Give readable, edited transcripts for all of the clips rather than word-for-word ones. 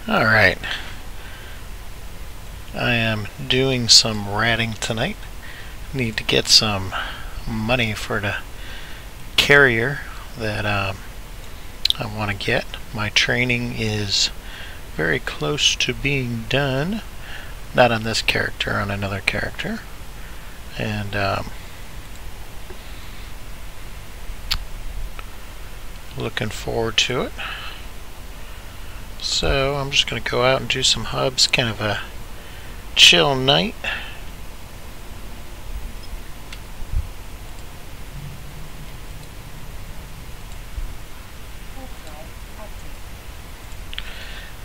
Alright, I am doing some ratting tonight. Need to get some money for the carrier that I want to get. My training is very close to being done. Not on this character, on another character. And looking forward to it. So I'm just going to go out and do some hubs, kind of a chill night.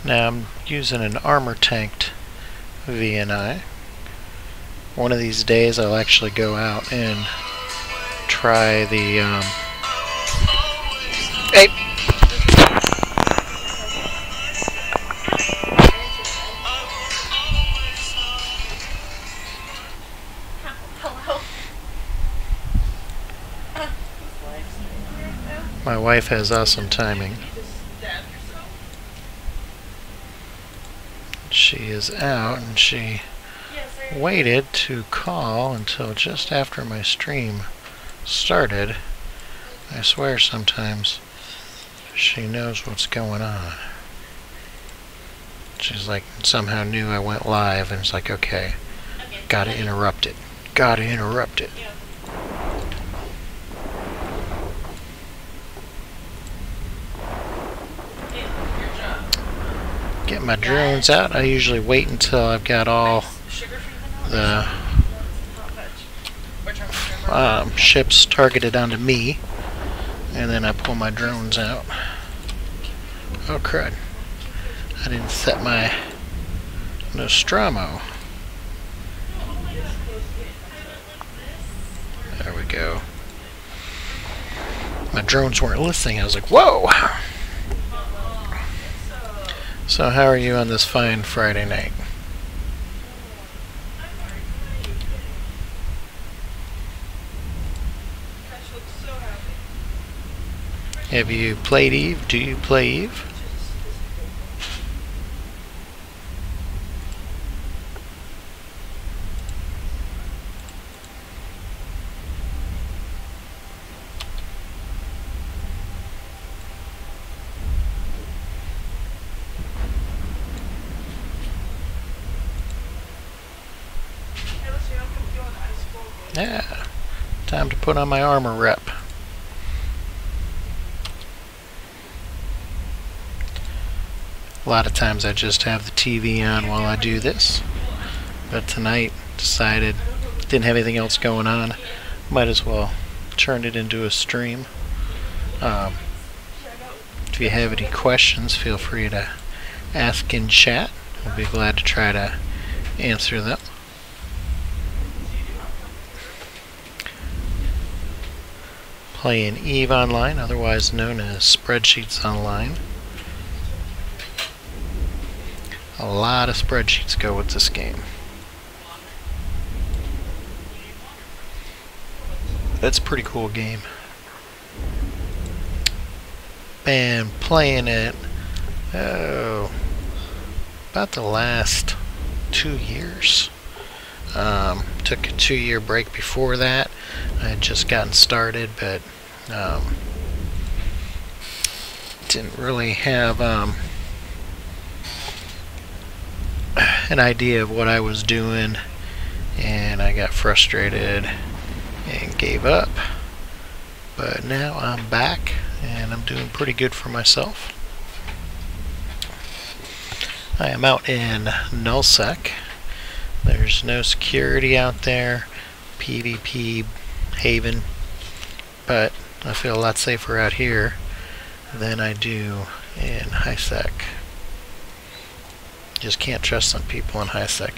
Now I'm using an armor tanked VNI. One of these days I'll actually go out and try the hey! My wife has awesome timing. She is out and she waited to call until just after my stream started. I swear sometimes she knows what's going on. She's like, somehow knew I went live and it's like, okay, gotta interrupt it. Gotta interrupt it. Get my drones out. I usually wait until I've got all the ships targeted onto me, and then I pull my drones out. Oh crud. I didn't set my Nostromo. There we go. My drones weren't listening. I was like, whoa! So how are you on this fine Friday night? Have you played Eve? Do you play Eve? Yeah, time to put on my armor rep. A lot of times I just have the TV on while I do this, but tonight decided didn't have anything else going on, might as well turn it into a stream. If you have any questions, feel free to ask in chat. I'll be glad to try to answer them. Playing Eve Online, otherwise known as Spreadsheets Online. A lot of spreadsheets go with this game. That's a pretty cool game. Been playing it, oh, about the last 2 years. Took a 2-year break before that. I had just gotten started, but didn't really have an idea of what I was doing, and I got frustrated and gave up. But now I'm back and I'm doing pretty good for myself. I am out in nullsec. There's no security out there, PvP haven, but I feel a lot safer out here than I do in highsec. Just can't trust some people in highsec.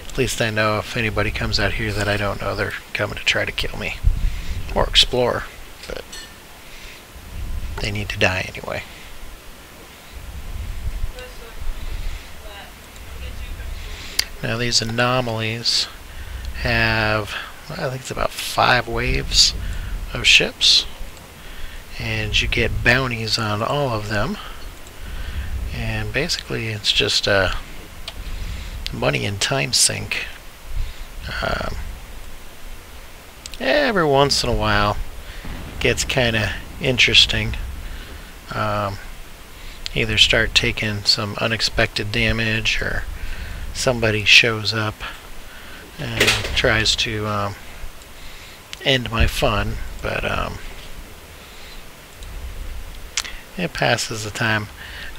At least I know if anybody comes out here that I don't know, they're coming to try to kill me or explore, but they need to die anyway. Now these anomalies have, I think it's about 5 waves of ships, and you get bounties on all of them. and basically it's just a money and time sink. Every once in a while gets kind of interesting. Either start taking some unexpected damage, or somebody shows up and tries to end my fun, but it passes the time.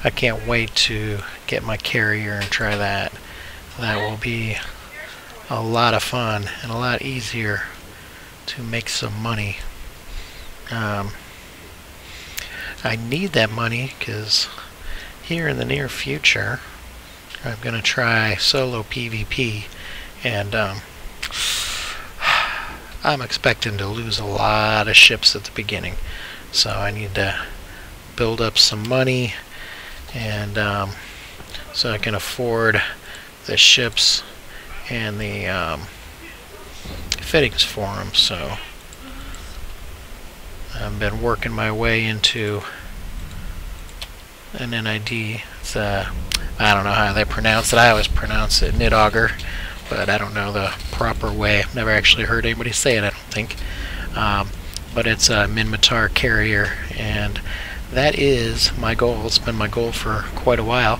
I can't wait to get my carrier and try that. That will be a lot of fun and a lot easier to make some money. I need that money because here in the near future I'm going to try solo PvP, and I'm expecting to lose a lot of ships at the beginning, so I need to build up some money, and so I can afford the ships and the fittings for them. So I've been working my way into an NID. It's I don't know how they pronounce it. I always pronounce it NID, but I don't know the proper way. I've never actually heard anybody say it, I don't think. But it's a Minmatar carrier, and that is my goal. It's been my goal for quite a while.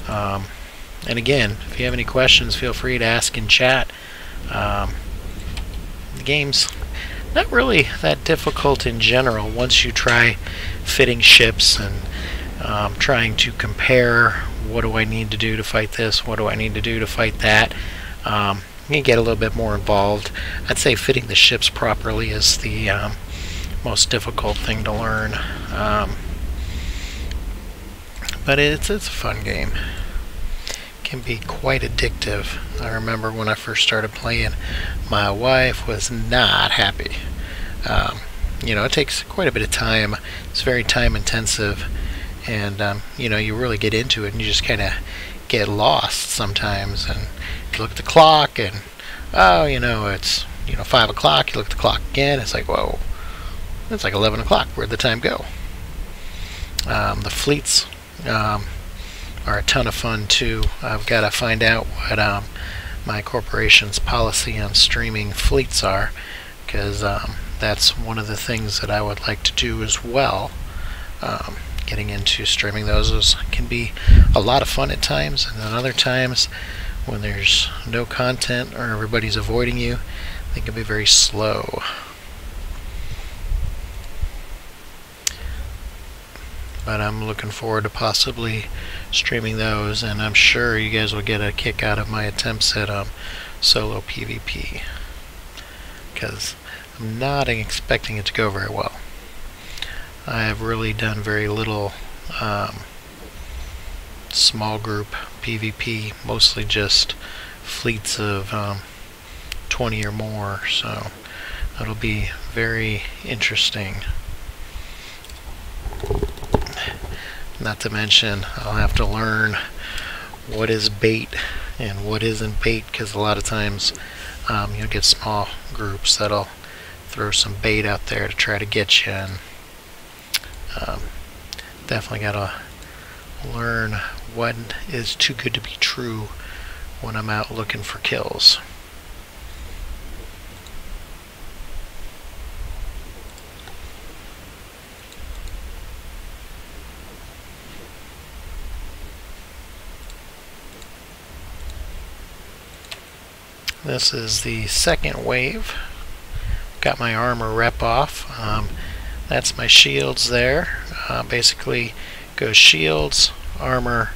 And again, if you have any questions, feel free to ask in chat. The game's not really that difficult in general once you try fitting ships and trying to compare, what do I need to do to fight this, what do I need to do to fight that. You get a little bit more involved. I'd say fitting the ships properly is the most difficult thing to learn. But it's a fun game. Can be quite addictive. I remember when I first started playing, my wife was not happy. You know, it takes quite a bit of time. It's very time intensive, and you know, you really get into it and you just kind of get lost sometimes, and you look at the clock and, oh, you know, it's, you know, 5 o'clock. You look at the clock again, it's like, whoa, it's like 11 o'clock. Where'd the time go? The fleets are a ton of fun too. I've got to find out what my corporation's policy on streaming fleets are, because that's one of the things that I would like to do as well. Getting into streaming those can be a lot of fun at times, and then other times when there's no content or everybody's avoiding you, they can be very slow. But I'm looking forward to possibly streaming those, and I'm sure you guys will get a kick out of my attempts at solo PvP, because I'm not expecting it to go very well. I have really done very little small group PvP, mostly just fleets of 20 or more, so it'll be very interesting. Not to mention, I'll have to learn what is bait and what isn't bait, because a lot of times you'll get small groups that'll throw some bait out there to try to get you, and definitely gotta learn what is too good to be true when I'm out looking for kills. This is the second wave. Got my armor rep off. That's my shields there. Basically goes shields, armor,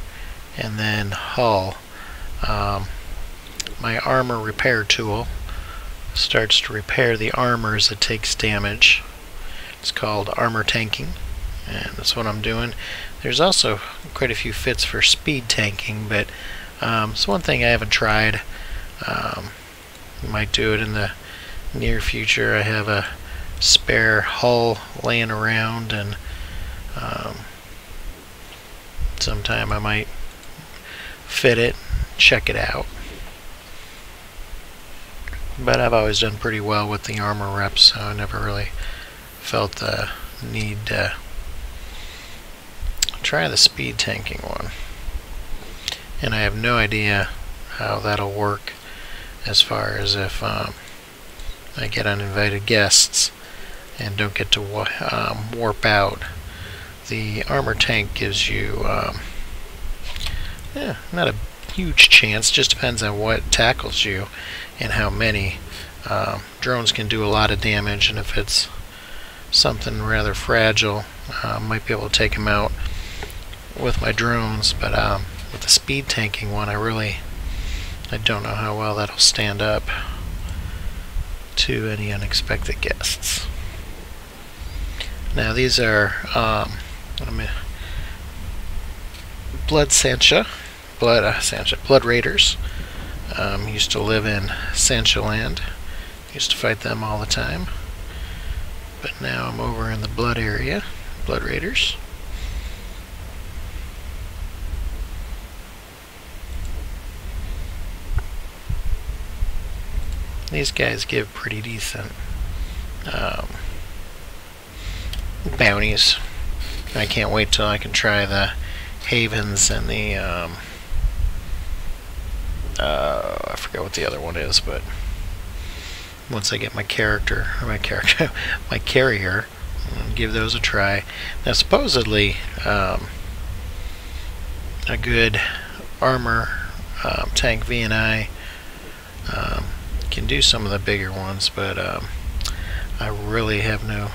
and then hull. My armor repair tool starts to repair the armor as it takes damage. It's called armor tanking, and that's what I'm doing. There's also quite a few fits for speed tanking, but it's one thing I haven't tried. Might do it in the near future. I have a spare hull laying around, and sometime I might fit it, check it out. But I've always done pretty well with the armor reps, so I never really felt the need to try the speed tanking one. And I have no idea how that'll work as far as if I get uninvited guests and don't get to warp out. The armor tank gives you not a huge chance, just depends on what tackles you and how many. Drones can do a lot of damage, and if it's something rather fragile, might be able to take them out with my drones. But with the speed tanking one, I don't know how well that'll stand up to any unexpected guests. Now these are Blood Raiders. Used to live in Sancha Land. Used to fight them all the time. But now I'm over in the Blood area. Blood Raiders. These guys give pretty decent bounties. I can't wait till I can try the Havens and the I forget what the other one is, but once I get my carrier, I'll give those a try. Now supposedly a good armor tank VNI can do some of the bigger ones, but I really have no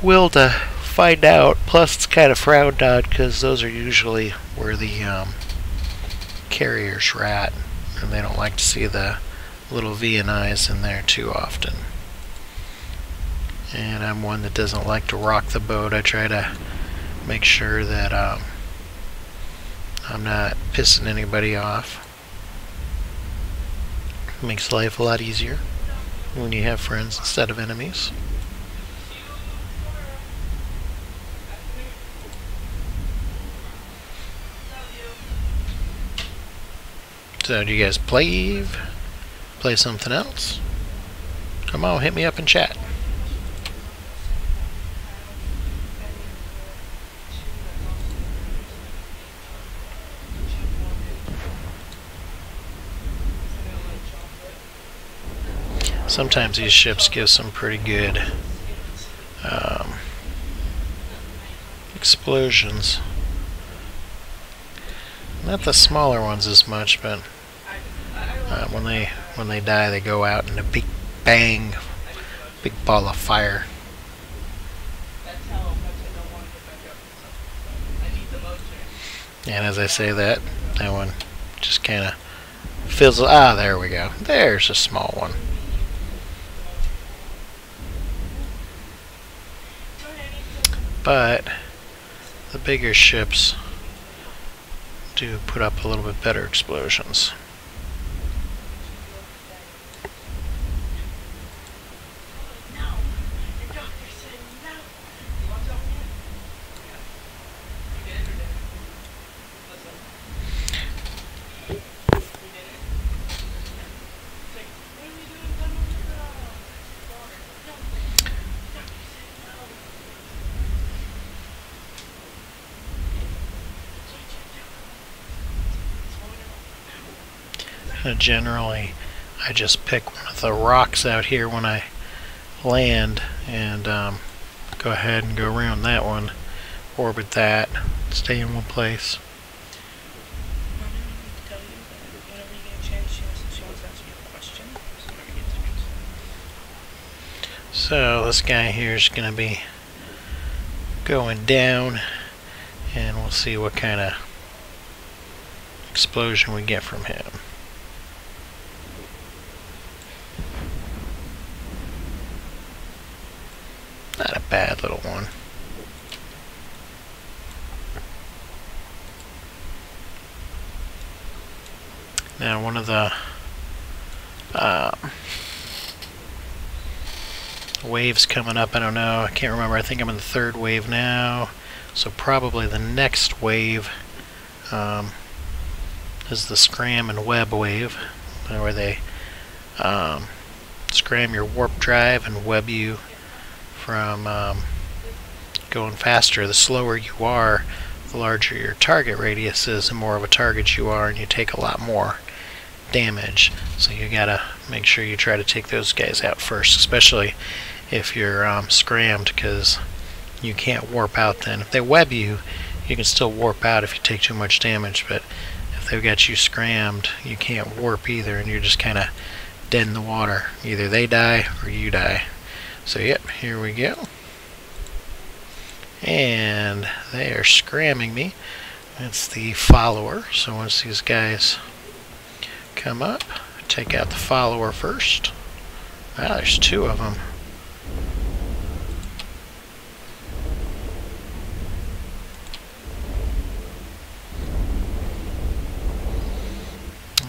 will to find out. Plus it's kind of frowned on because those are usually where the carriers rat, and they don't like to see the little VNIs in there too often. And I'm one that doesn't like to rock the boat. I try to make sure that I'm not pissing anybody off. Makes life a lot easier when you have friends instead of enemies. So do you guys play something else? Come on, hit me up in chat. Sometimes these ships give some pretty good explosions. Not the smaller ones as much, but when they die, they go out in a big bang, big ball of fire. And as I say that one just kind of fizzles. Ah, there we go. There's a small one. But the bigger ships do put up a little bit better explosions. Generally, I just pick one of the rocks out here when I land and go ahead and go around that one, orbit that, stay in one place. So this guy here is going to be going down, and we'll see what kind of explosion we get from him. Not a bad little one. Now one of the waves coming up, I don't know, I can't remember, I think I'm in the third wave now, so probably the next wave is the scram and web wave, where they scram your warp drive and web you from going faster. The slower you are, the larger your target radius is, the more of a target you are, and you take a lot more damage. So you gotta make sure you try to take those guys out first, especially if you're scrammed, because you can't warp out then. If they web you, you can still warp out if you take too much damage, but if they've got you scrammed, you can't warp either, and you're just kind of dead in the water. Either they die or you die. So yep, here we go. And they are scramming me. It's the follower. So once these guys come up, take out the follower first. Wow, there's two of them.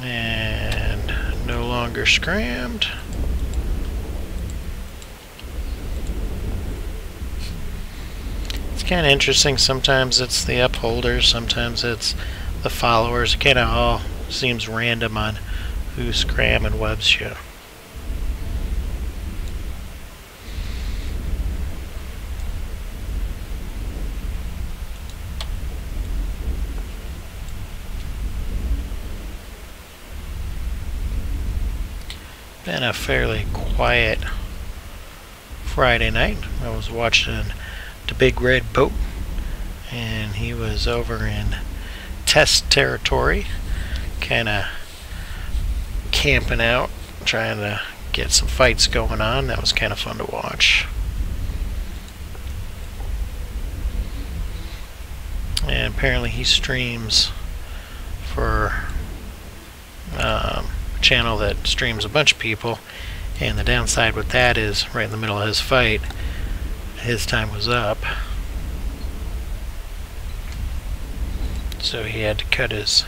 And no longer scrammed. It's kind of interesting. Sometimes it's the upholders, sometimes it's the followers. It kind of all seems random on who scram and webs you. Been a fairly quiet Friday night. I was watching the Big Red Boat, and he was over in test territory, kind of camping out, trying to get some fights going on. That was kind of fun to watch. And apparently he streams for a channel that streams a bunch of people, and the downside with that is right in the middle of his fight, his time was up, so he had to cut his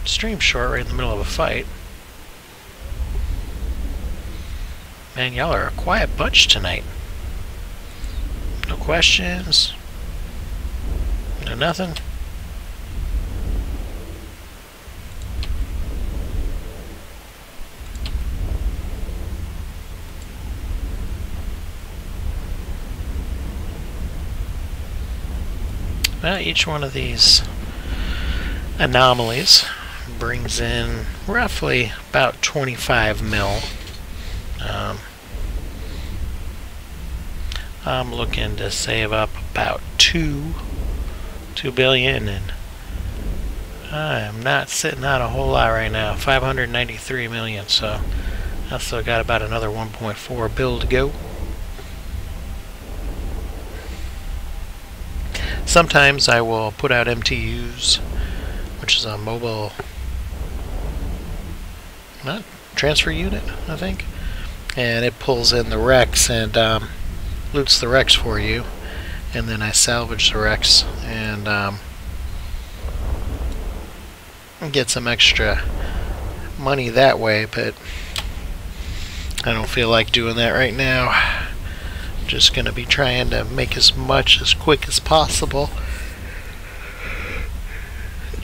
stream short right in the middle of a fight. Man, y'all are a quiet bunch tonight. No questions, no nothing. Well, each one of these anomalies brings in roughly about 25 mil. I'm looking to save up about 2 billion, and I am not sitting on a whole lot right now. 593 million, so I still got about another 1.4 bill to go. Sometimes I will put out MTUs, which is a mobile transfer unit, I think, and it pulls in the wrecks and loots the wrecks for you, and then I salvage the wrecks and get some extra money that way, but I don't feel like doing that right now. Just going to be trying to make as much as quick as possible.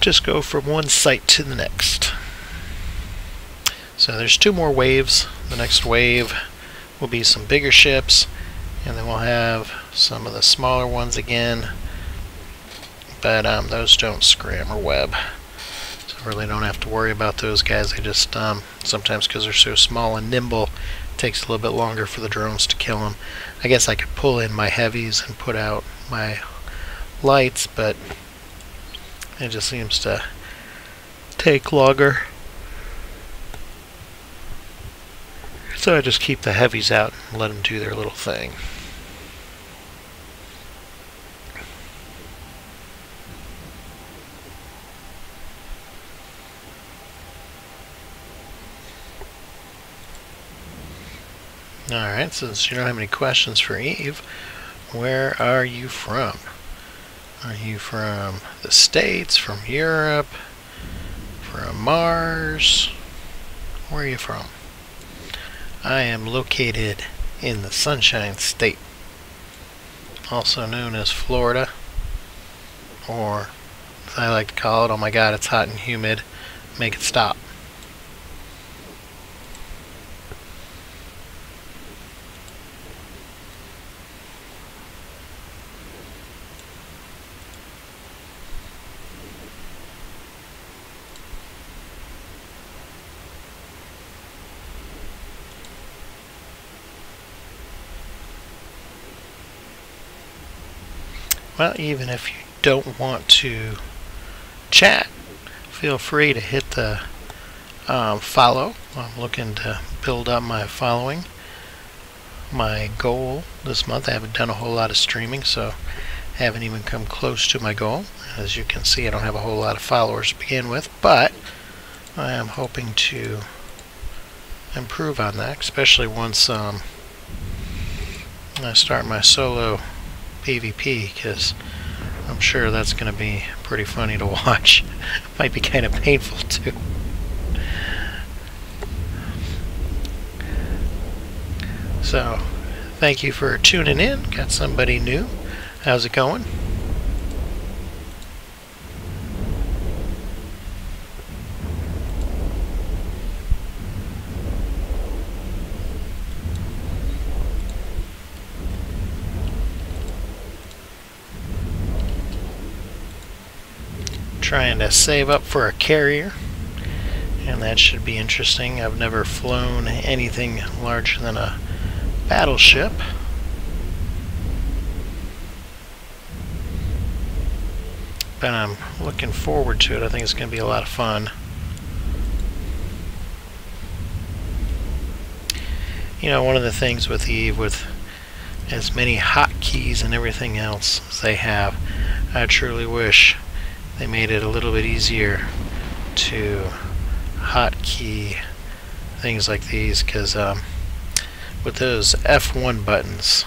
Just go from one site to the next. So there's 2 more waves. The next wave will be some bigger ships, and then we'll have some of the smaller ones again, but those don't scram or web, so I really don't have to worry about those guys. They just sometimes, because they're so small and nimble, it takes a little bit longer for the drones to kill them. I guess I could pull in my heavies and put out my lights, but it just seems to take longer. So I just keep the heavies out and let them do their little thing. Alright, since you don't have any questions for Eve, where are you from? Are you from the States, from Europe, from Mars? Where are you from? I am located in the Sunshine State, also known as Florida, or as I like to call it, oh my god, it's hot and humid, make it stop. well, even if you don't want to chat, feel free to hit the follow. I'm looking to build up my following. My goal this month, I haven't done a whole lot of streaming, so I haven't even come close to my goal. As you can see, I don't have a whole lot of followers to begin with, but I am hoping to improve on that, especially once I start my solo PvP, because I'm sure that's going to be pretty funny to watch. Might be kind of painful too. So, thank you for tuning in. Got somebody new. How's it going? Trying to save up for a carrier, and that should be interesting. I've never flown anything larger than a battleship. But I'm looking forward to it. I think it's going to be a lot of fun. You know, one of the things with EVE, with as many hotkeys and everything else as they have, I truly wish they made it a little bit easier to hotkey things like these, because with those F1 buttons,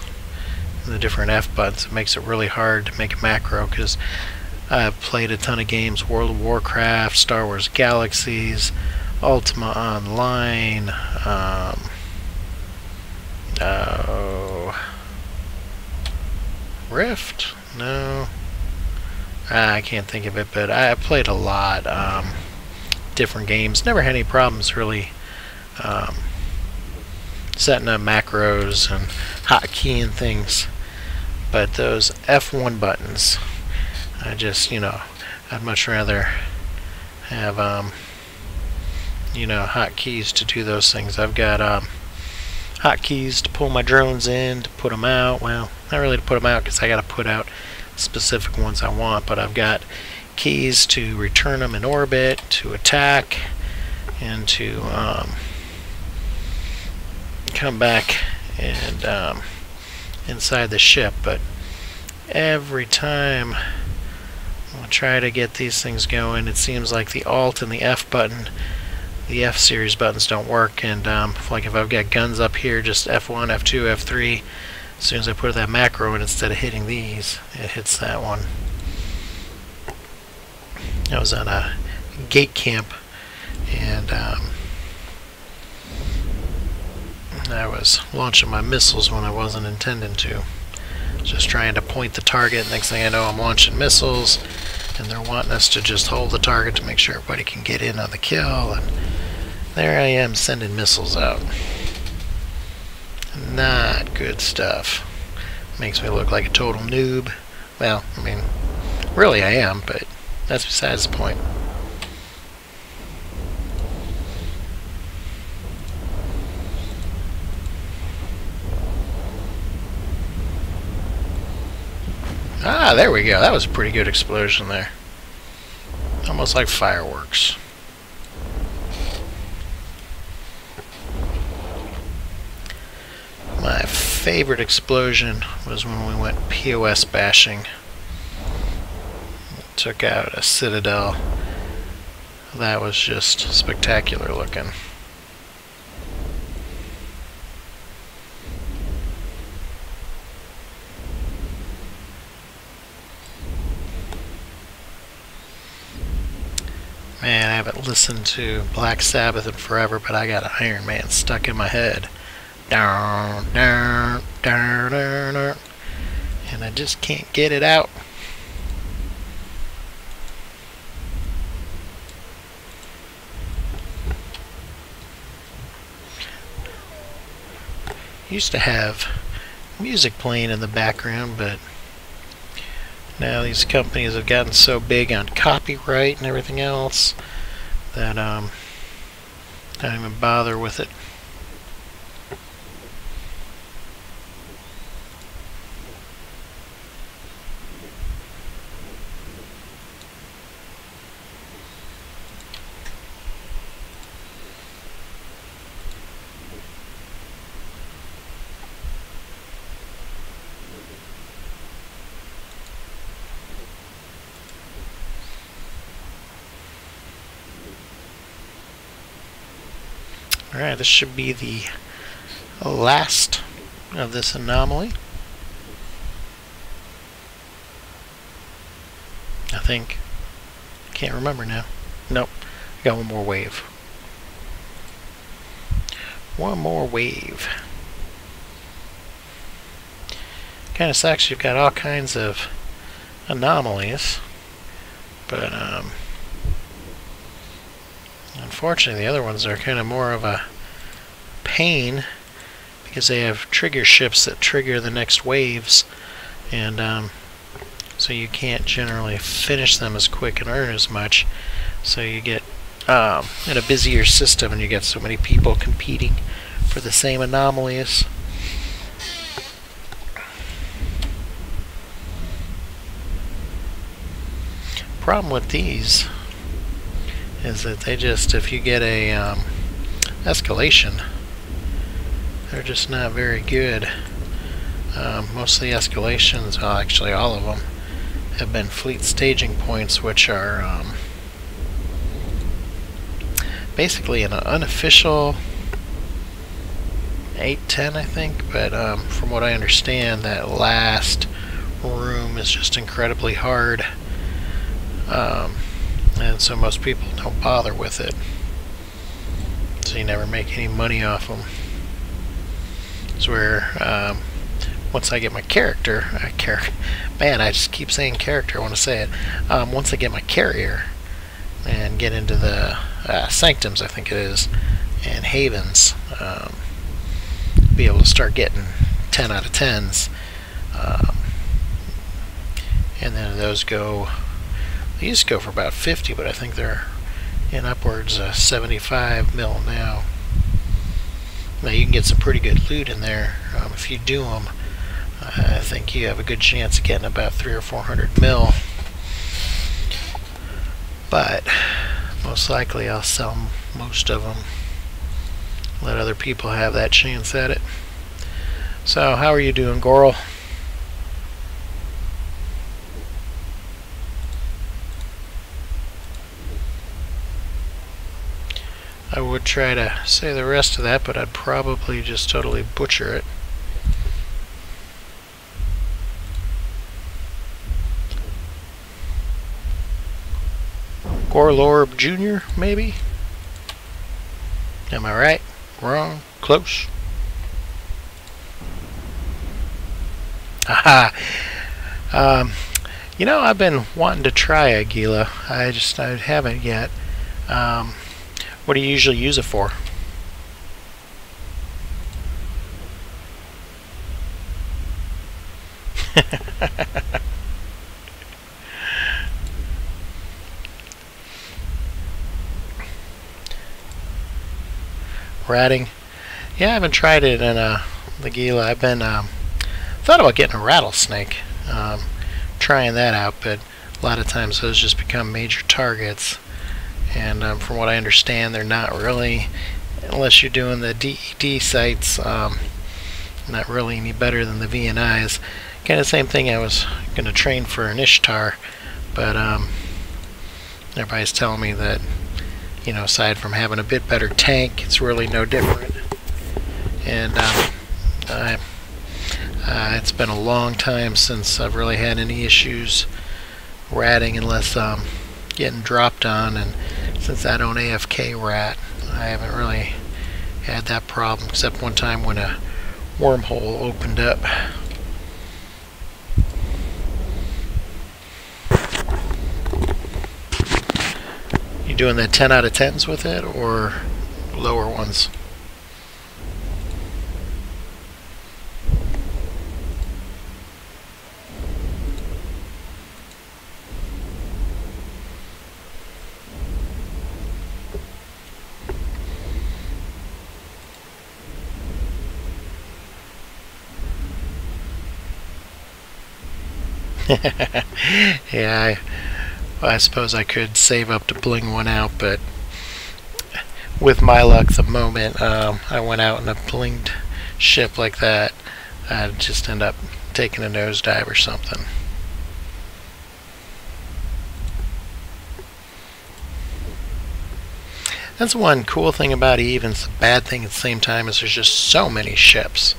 the different F buttons, it makes it really hard to make a macro, because I've played a ton of games, World of Warcraft, Star Wars Galaxies, Ultima Online, Rift? No. I can't think of it, but I played a lot, different games. Never had any problems really setting up macros and hotkeying things. But those F1 buttons, I just, I'd much rather have, hotkeys to do those things. I've got hotkeys to pull my drones in, to put them out. Well, not really to put them out, because I got to put out specific ones I want, but I've got keys to return them in orbit, to attack, and to come back and inside the ship. But every time I try to get these things going, it seems like the Alt and the F button, the F series buttons, don't work. And like if I've got guns up here, just F1, F2, F3, as soon as I put that macro in, instead of hitting these, it hits that one. I was on a gate camp, and I was launching my missiles when I wasn't intending to. Just trying to point the target. Next thing I know, I'm launching missiles, and they're wanting us to just hold the target to make sure everybody can get in on the kill. And there I am sending missiles out. Not good stuff. Makes me look like a total noob. Well, I mean, really I am, but that's besides the point. Ah, there we go. That was a pretty good explosion there. Almost like fireworks. My favorite explosion was when we went POS bashing. Took out a citadel. That was just spectacular looking. Man, I haven't listened to Black Sabbath in forever, but I got Iron Man stuck in my head. Down, down, down, down, down. And I just can't get it out. Used to have music playing in the background, but now these companies have gotten so big on copyright and everything else that I don't even bother with it. Alright, this should be the last of this anomaly. I think. Can't remember now. Nope. Got one more wave. One more wave. Kind of sucks. You've got all kinds of anomalies, but unfortunately the other ones are kind of more of a pain because they have trigger ships that trigger the next waves, and so you can't generally finish them as quick and earn as much. So you get in a busier system, and you get so many people competing for the same anomalies. Problem with these is that they just, if you get a escalation, they're just not very good. Most of the escalations, well, actually all of them, have been fleet staging points, which are basically an unofficial 8-10, I think, but from what I understand, that last room is just incredibly hard, and so most people don't bother with it, so you never make any money off them. It's where once I get my character, man, I just keep saying character, I want to say it. Once I get my carrier and get into the sanctums, I think it is, and havens, be able to start getting 10 out of 10s, and then those go, they used to go for about 50, but I think they're in upwards 75 mil now. Now you can get some pretty good loot in there if you do them. I think you have a good chance of getting about 300 or 400 mil, but most likely I'll sell most of them, let other people have that chance at it. So how are you doing, Goral? I would try to say the rest of that, but I'd probably just totally butcher it. Gorlorb Jr., maybe? Am I right? Wrong? Close? Aha! You know, I've been wanting to try a Gila. I haven't yet. What do you usually use it for? Ratting? Yeah, I haven't tried it in the Gila. I've been thought about getting a rattlesnake, trying that out, but a lot of times those just become major targets. And from what I understand, they're not really, unless you're doing the DED sites, not really any better than the VNIs. Kind of the same thing. I was going to train for an Ishtar, but everybody's telling me that, you know, aside from having a bit better tank, it's really no different. And it's been a long time since I've really had any issues ratting, unless getting dropped on, and since I don't AFK rat, I haven't really had that problem, except one time when a wormhole opened up. You doing that 10 out of 10s with it, or lower ones? Yeah, I suppose I could save up to bling one out, but with my luck, the moment I went out in a blinged ship like that, I'd just end up taking a nosedive or something. That's one cool thing about Eve, and it's a bad thing at the same time, is there's just so many ships.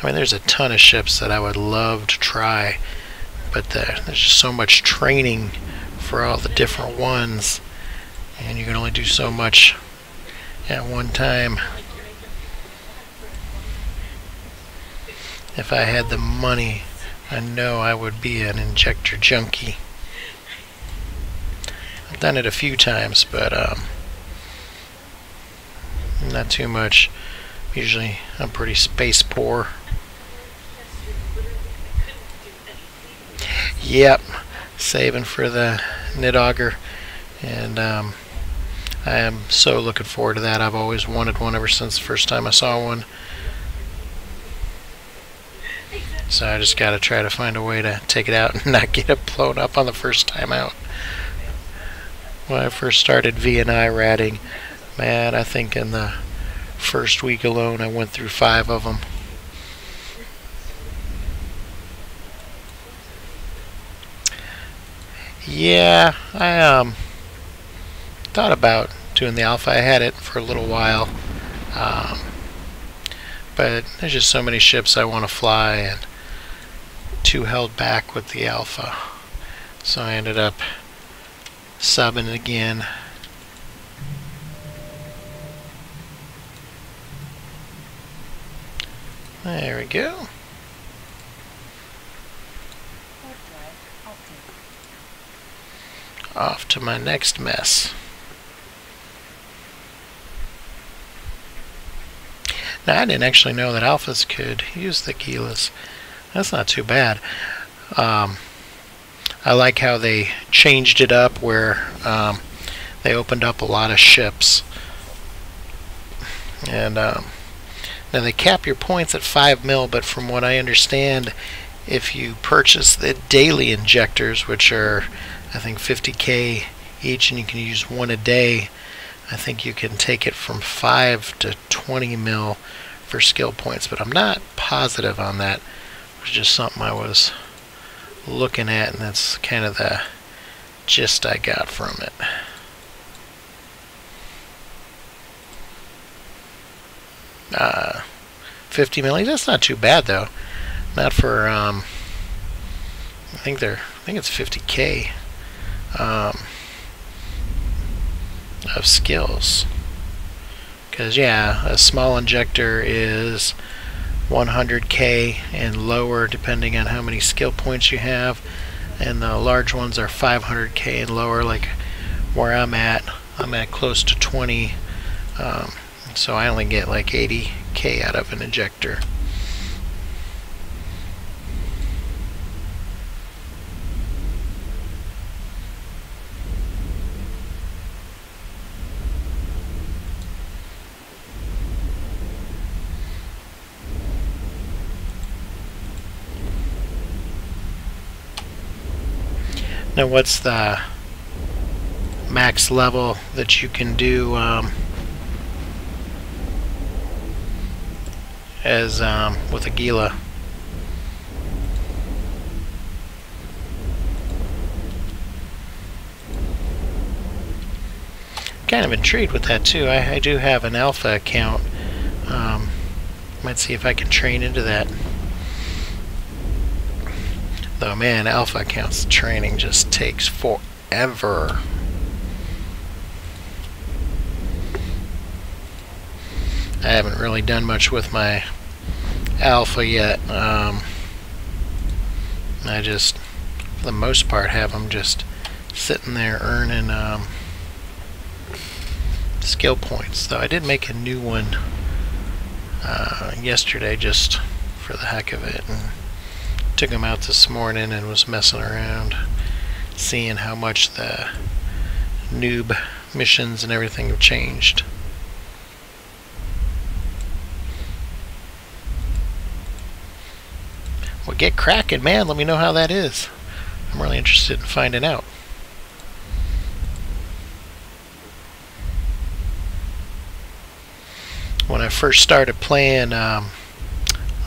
I mean, there's a ton of ships that I would love to try, but there's just so much training for all the different ones, and you can only do so much at one time. If I had the money, I know I would be an injector junkie. I've done it a few times, but not too much. Usually I'm pretty space poor. Yep, saving for the NID auger, and I am so looking forward to that. I've always wanted one ever since the first time I saw one. So I just got to try to find a way to take it out and not get it blown up on the first time out. When I first started VNI ratting, man, I think in the first week alone I went through 5 of them. Yeah, I thought about doing the alpha. I had it for a little while, but there's just so many ships I want to fly, and 2 held back with the alpha, so I ended up subbing it again. There we go. Off to my next mess. Now, I didn't actually know that alphas could use the Gilas. That's not too bad. I like how they changed it up, where they opened up a lot of ships. And now they cap your points at 5 mil, but from what I understand, if you purchase the daily injectors, which are I think 50k each, and you can use 1 a day, I think you can take it from 5 to 20 mil for skill points, but I'm not positive on that. It was just something I was looking at, and that's kind of the gist I got from it. Uh, 50 milli, that's not too bad though. Not for I think it's 50k of skills. Because yeah, a small injector is 100k and lower depending on how many skill points you have, and the large ones are 500k and lower, like where I'm at close to 20, so I only get like 80k out of an injector. Now, what's the max level that you can do with a Gila? Kind of intrigued with that too. I do have an alpha account. Might see if I can train into that. Though, man, alpha accounts training just takes forever. I haven't really done much with my alpha yet. I just, for the most part, have them just sitting there earning skill points. Though I did make a new one yesterday just for the heck of it, and took him out this morning and was messing around, seeing how much the noob missions and everything have changed. Well, get cracking, man. Let me know how that is. I'm really interested in finding out. When I first started playing, I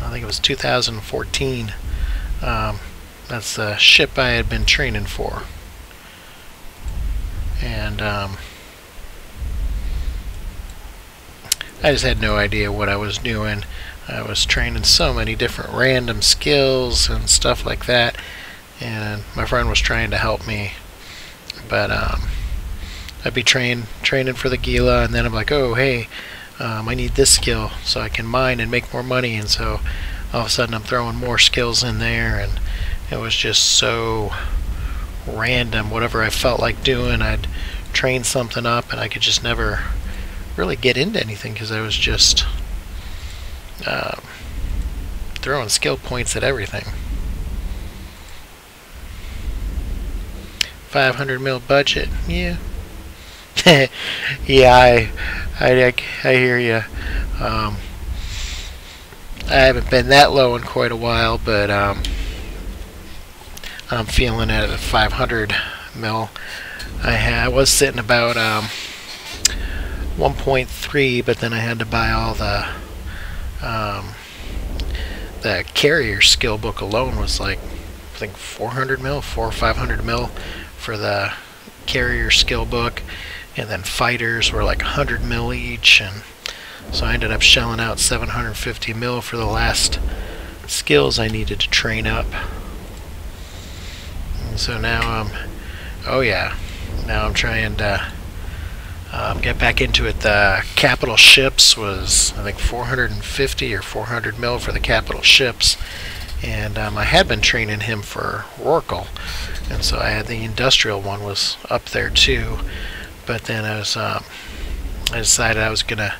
think it was 2014, that's the ship I had been training for. And I just had no idea what I was doing. I was training so many different random skills and stuff like that, and my friend was trying to help me, but I'd be training for the Gila, and then I'm like, oh hey, I need this skill so I can mine and make more money, and so all of a sudden I'm throwing more skills in there, and it was just so random. Whatever I felt like doing, I'd train something up, and I could just never really get into anything because I was just throwing skill points at everything. 500 mil budget, yeah. Yeah, I hear you. I haven't been that low in quite a while, but I'm feeling it at 500 mil. I was sitting about 1.3, but then I had to buy all the carrier skill book alone was like, I think 400 mil, 400 or 500 mil for the carrier skill book, and then fighters were like 100 mil each, and so I ended up shelling out 750 mil for the last skills I needed to train up. And so now oh yeah, now I'm trying to get back into it. The capital ships was, I think, 450 or 400 mil for the capital ships, and I had been training him for Oracle, and so I had the industrial one was up there too. But then I decided I was gonna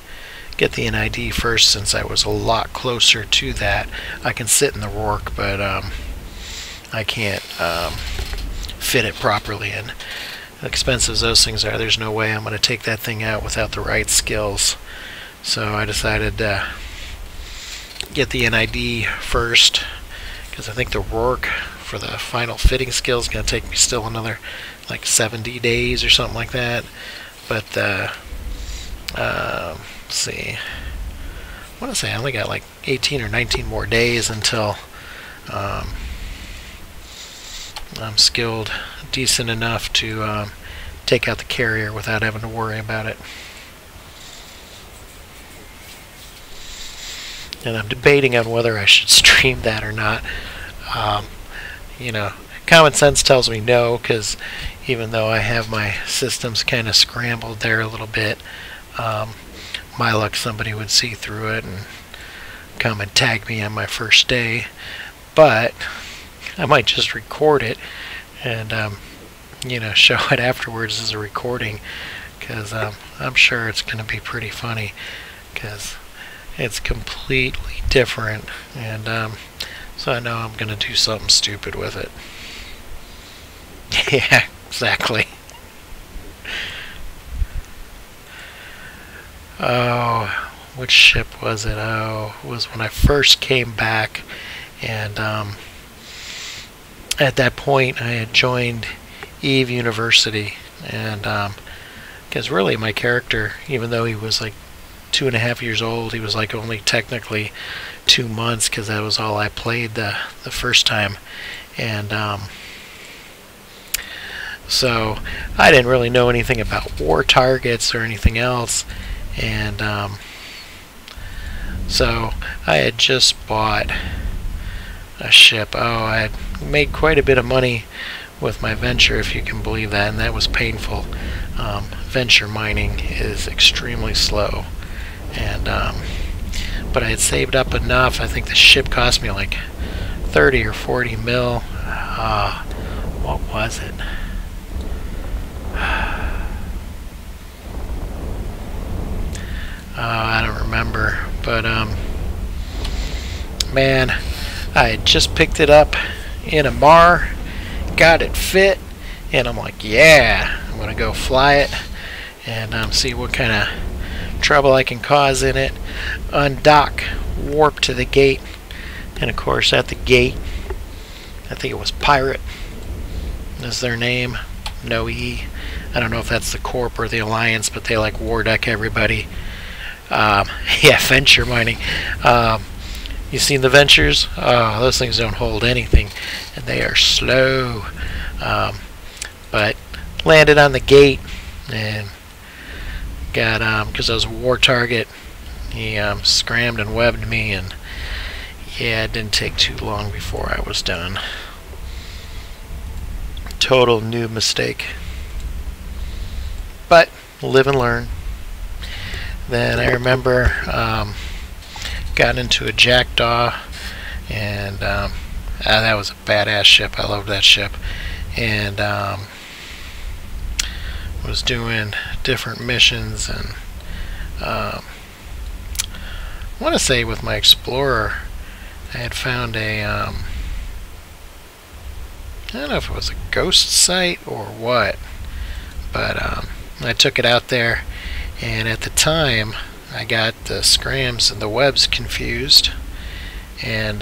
get the NID first, since I was a lot closer to that. I can sit in the Rourke, but I can't fit it properly, and expensive as those things are, there's no way I'm going to take that thing out without the right skills. So I decided to get the NID first, because I think the Rourke for the final fitting skill is going to take me still another like 70 days or something like that. But let's see, I want to say I only got like 18 or 19 more days until I'm skilled decent enough to take out the carrier without having to worry about it. And I'm debating on whether I should stream that or not. You know, common sense tells me no, because even though I have my systems kind of scrambled there a little bit, my luck somebody would see through it and come and tag me on my first day. But I might just record it and you know, show it afterwards as a recording, because I'm sure it's going to be pretty funny, because it's completely different, and so I know I'm going to do something stupid with it. Yeah, exactly. Oh, which ship was it? Oh, it was when I first came back, and at that point I had joined Eve University, and because really my character, even though he was like 2.5 years old, he was like only technically 2 months, because that was all I played the first time, and so I didn't really know anything about war targets or anything else, and so I had just bought a ship. Oh, I had made quite a bit of money with my venture, if you can believe that, and that was painful. Venture mining is extremely slow, and but I had saved up enough. I think the ship cost me like 30 or 40 mil. What was it? I don't remember, but man, I had just picked it up in a Mar, got it fit, and I'm like, yeah, I'm gonna go fly it and see what kind of trouble I can cause in it. Undock, warp to the gate, and of course at the gate, I think it was Pirate is their name, no E. I don't know if that's the Corp or the Alliance, but they like war deck everybody. Yeah, venture mining. You seen the ventures? Oh, those things don't hold anything, and they are slow. But landed on the gate and got, because I was a war target, He scrammed and webbed me, and yeah, it didn't take too long before I was done. Total new mistake. But live and learn. Then I remember got into a jackdaw, and that was a badass ship. I loved that ship. And was doing different missions, and I want to say with my Explorer I had found a I don't know if it was a ghost site or what, but I took it out there, and at the time I got the scrams and the webs confused, and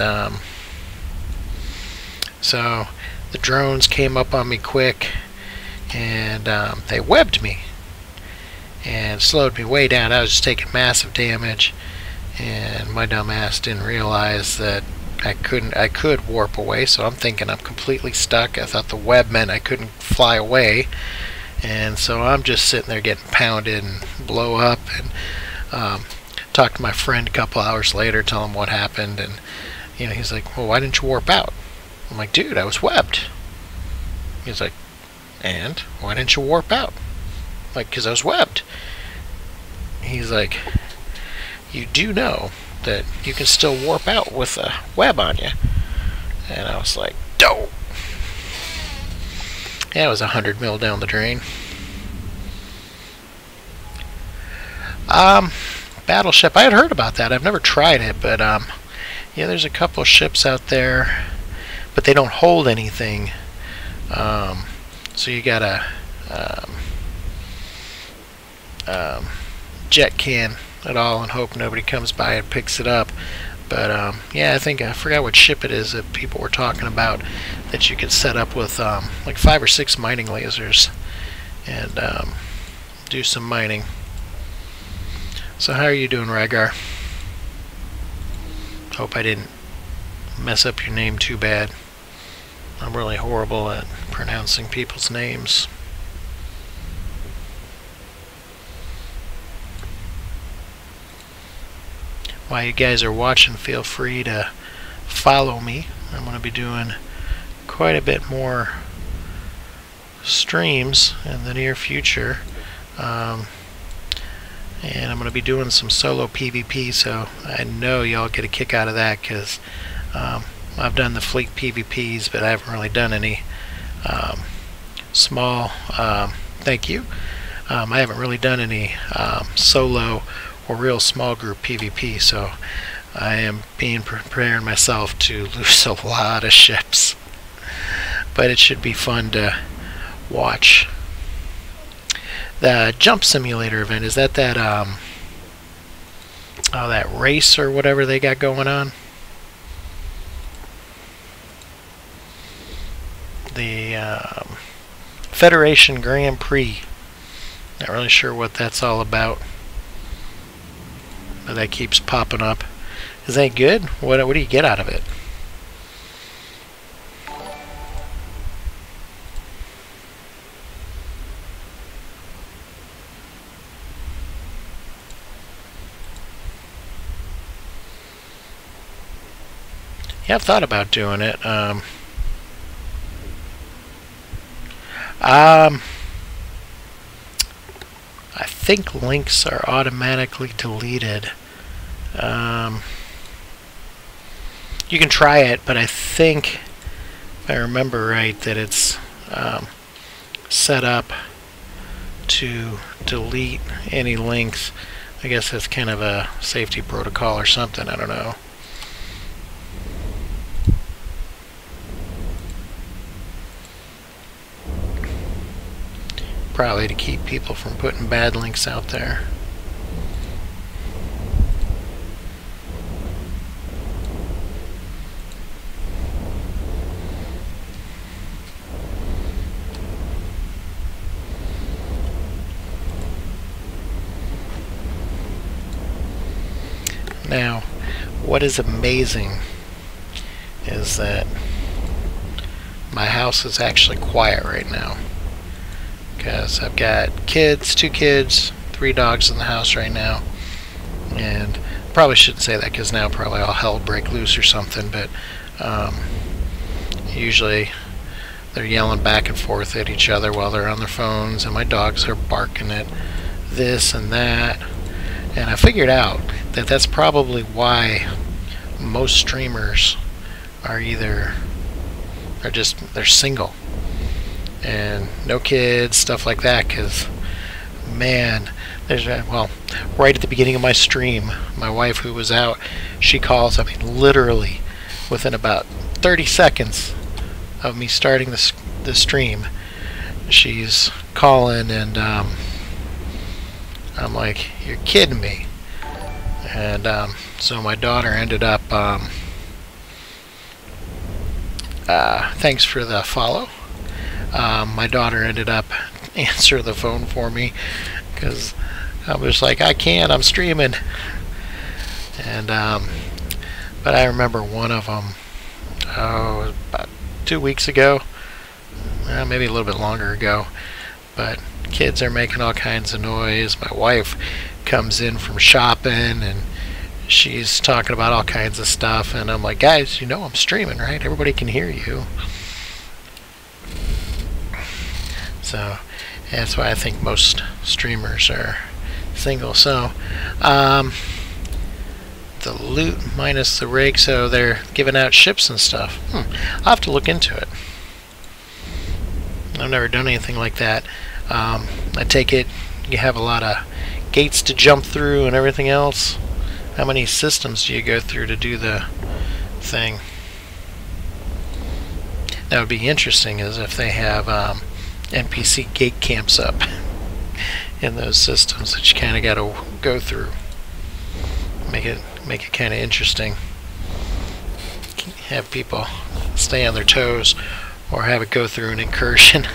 so the drones came up on me quick, and they webbed me and slowed me way down. I was just taking massive damage, and my dumb ass didn't realize that I could warp away, so I'm thinking I'm completely stuck. I thought the web meant I couldn't fly away, and so I'm just sitting there getting pounded and blow up, and talked to my friend a couple hours later, tell him what happened, and you know, he's like, well, why didn't you warp out? I'm like, dude, I was webbed. He's like, and why didn't you warp out? Like, because I was webbed. He's like, you do know that you can still warp out with a web on you. And I was like, dope. Yeah, it was 100 mil down the drain. Battleship, I had heard about that. I've never tried it, but yeah, there's a couple ships out there, but they don't hold anything. So you gotta jet can it all and hope nobody comes by and picks it up. But yeah, I forgot what ship it is that people were talking about that you could set up with like 5 or 6 mining lasers and do some mining. So how are you doing, Rygar? Hope I didn't mess up your name too bad. I'm really horrible at pronouncing people's names. While you guys are watching, feel free to follow me. I'm going to be doing quite a bit more streams in the near future. And I'm going to be doing some solo PvP, so I know y'all get a kick out of that, because I've done the fleet PvPs, but I haven't really done any small, thank you, I haven't really done any solo or real small group PvP, so I am preparing myself to lose a lot of ships. But it should be fun to watch. The Jump Simulator event, is that oh, that race or whatever they got going on? The Federation Grand Prix. Not really sure what that's all about, but that keeps popping up. Is that good? What do you get out of it? Yeah, I've thought about doing it. I think links are automatically deleted. You can try it, but I think, if I remember right, that it's set up to delete any links. I guess that's kind of a safety protocol or something, I don't know. Probably to keep people from putting bad links out there. Now, what is amazing is that my house is actually quiet right now, because I've got kids, 2 kids, 3 dogs in the house right now, and probably shouldn't say that because now probably all hell will break loose or something, but usually they're yelling back and forth at each other while they're on their phones, and my dogs are barking at this and that. And I figured out that that's probably why most streamers are either they're single and no kids, stuff like that, because man, there's right at the beginning of my stream, my wife, who was out, she calls. I mean, literally within about 30 seconds of me starting the stream, she's calling, and I'm like, you're kidding me. And so my daughter ended up thanks for the follow. My daughter ended up answering the phone for me because I was like, I can't, I'm streaming. And but I remember one of them, about 2 weeks ago, maybe a little bit longer ago, but kids are making all kinds of noise. My wife comes in from shopping and she's talking about all kinds of stuff, and I'm like, guys, you know I'm streaming, right? Everybody can hear you. So that's why I think most streamers are single. So the loot minus the rig, so they're giving out ships and stuff. I'll have to look into it. I've never done anything like that. I take it you have a lot of gates to jump through and everything else. How many systems do you go through to do the thing? That would be interesting, is if they have NPC gate camps up in those systems that you kind of got to go through. Make it kind of interesting. Have people stay on their toes, or have it go through an incursion.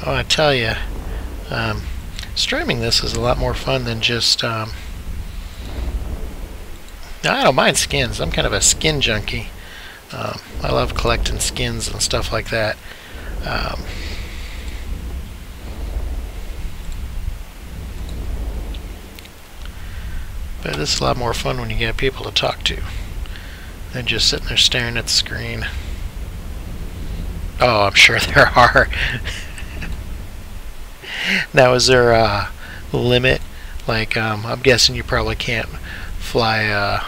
Oh, I tell you, streaming this is a lot more fun than just. I don't mind skins. I'm kind of a skin junkie. I love collecting skins and stuff like that. But this is a lot more fun when you get people to talk to than just sitting there staring at the screen. Oh, I'm sure there are. Now, is there a limit? Like, I'm guessing you probably can't fly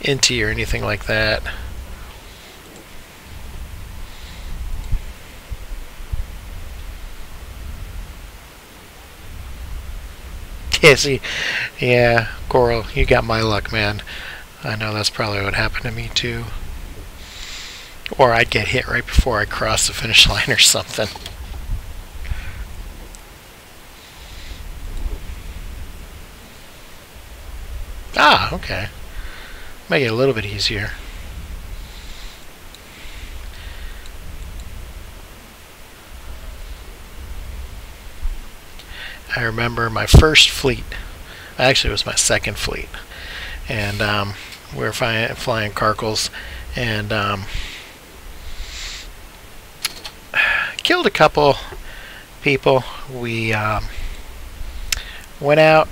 Inti or anything like that. Yeah, see, yeah, Coral, you got my luck, man. I know that's probably what happened to me too. Or I'd get hit right before I cross the finish line or something. Ah, okay. Make it a little bit easier. I remember my first fleet. Actually, it was my second fleet. And we were flying Carkles, and killed a couple people. We went out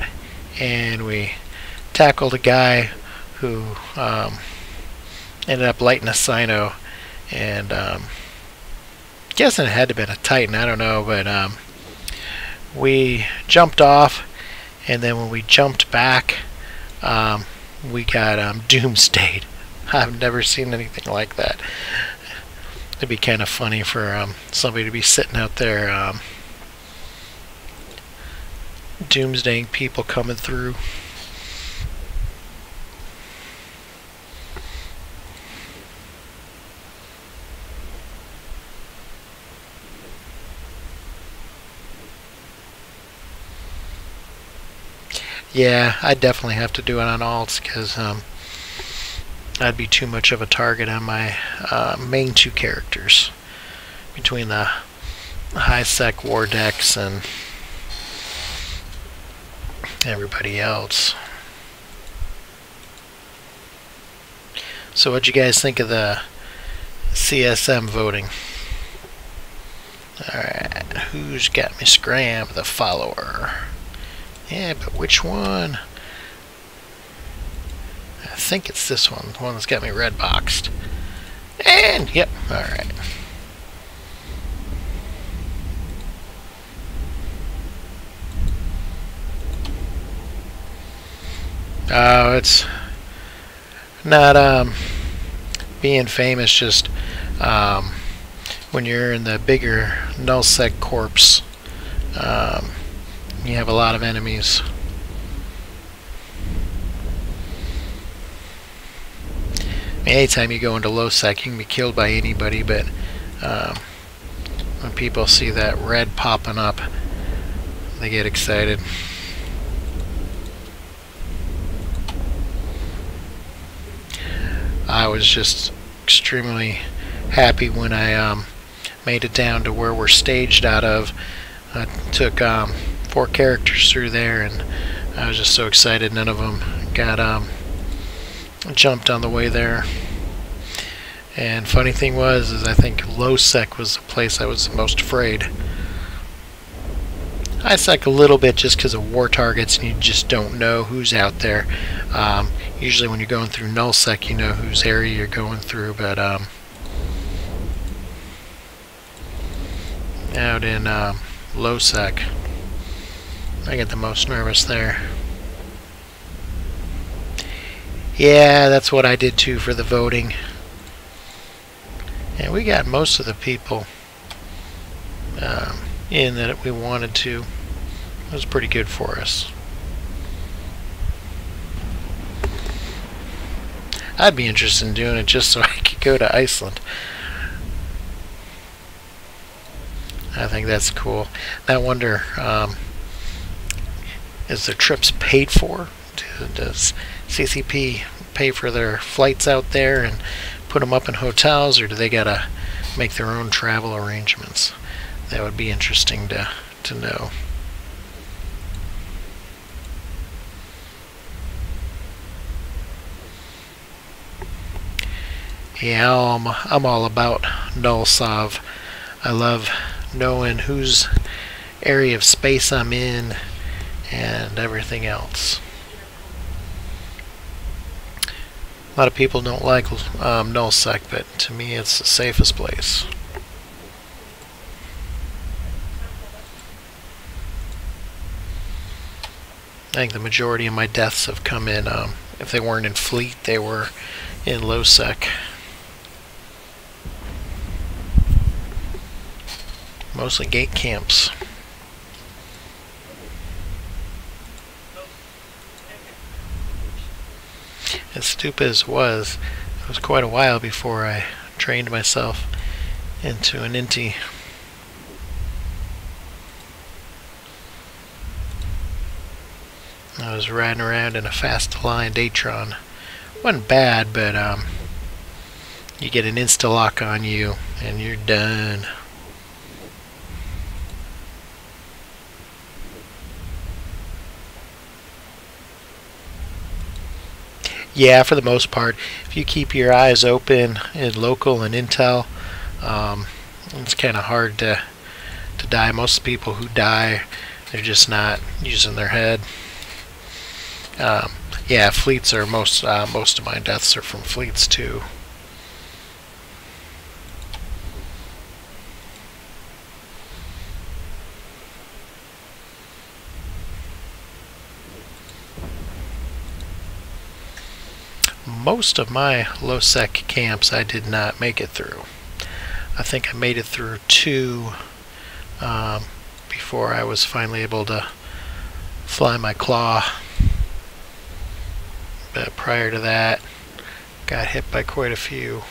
and we tackled a guy who ended up lighting a Sino, and guessing it had to have been a Titan, I don't know, but we jumped off, and then when we jumped back, we got doomsdayed. I've never seen anything like that. It'd be kind of funny for somebody to be sitting out there doomsdaying people coming through. Yeah, I'd definitely have to do it on alts, because I'd be too much of a target on my main two characters. Between the high sec Wardex and everybody else. So what'd you guys think of the CSM voting? Alright, who's got me scram? The follower. Yeah, but which one? I think it's this one, the one that's got me red boxed. And, yep, alright. Oh, it's not being famous, just when you're in the bigger nullsec corps, you have a lot of enemies. I mean, anytime you go into low sec, you can be killed by anybody, but when people see that red popping up, they get excited. I was just extremely happy when I made it down to where we're staged out of. I took 4 characters through there, and I was just so excited none of them got jumped on the way there. And funny thing was, is I think low sec was the place I was the most afraid. High sec a little bit just because of war targets, and you just don't know who's out there. Usually when you're going through null sec, you know whose area you're going through, but out in low sec, I get the most nervous there. Yeah, that's what I did too for the voting. And we got most of the people in that we wanted to. It was pretty good for us. I'd be interested in doing it just so I could go to Iceland. I think that's cool. I wonder, is the trips paid for? Does CCP pay for their flights out there and put them up in hotels, or do they gotta make their own travel arrangements? That would be interesting to know. Yeah, I'm all about null sov. I love knowing whose area of space I'm in and everything else. A lot of people don't like nullsec, but to me it's the safest place. I think the majority of my deaths have come in, if they weren't in fleet, they were in low sec. Mostly gate camps. As stupid as it was quite a while before I trained myself into an inti. I was riding around in a fast-aligned Atron. Wasn't bad, but you get an insta-lock on you and you're done. Yeah, for the most part, if you keep your eyes open in local and intel, it's kind of hard to die. Most people who die, they're just not using their head. Yeah, fleets are most of my deaths are from fleets too. Most of my low sec camps I did not make it through. I think I made it through 2 before I was finally able to fly my claw. But prior to that, got hit by quite a few.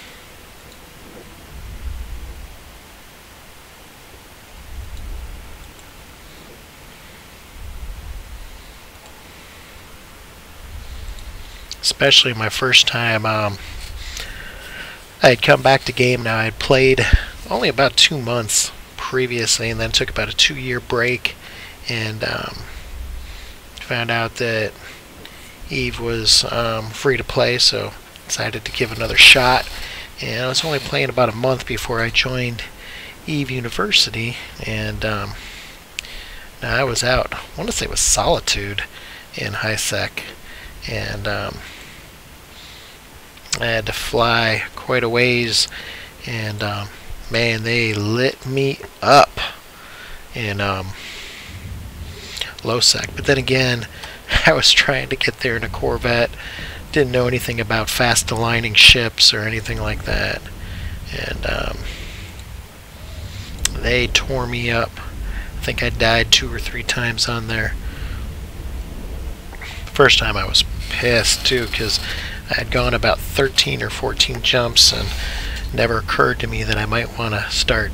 Especially my first time, I had come back to game now. I had played only about 2 months previously, and then took about a 2-year break, and found out that Eve was free to play, so decided to give another shot. And I was only playing about a month before I joined Eve University, and now I was out. I want to say it was Solitude in high sec, and I had to fly quite a ways, and man, they lit me up in low sec. But then again, I was trying to get there in a Corvette, didn't know anything about fast aligning ships or anything like that, and they tore me up. I think I died 2 or 3 times on there. First time I was pissed too, because I had gone about 13 or 14 jumps, and never occurred to me that I might want to start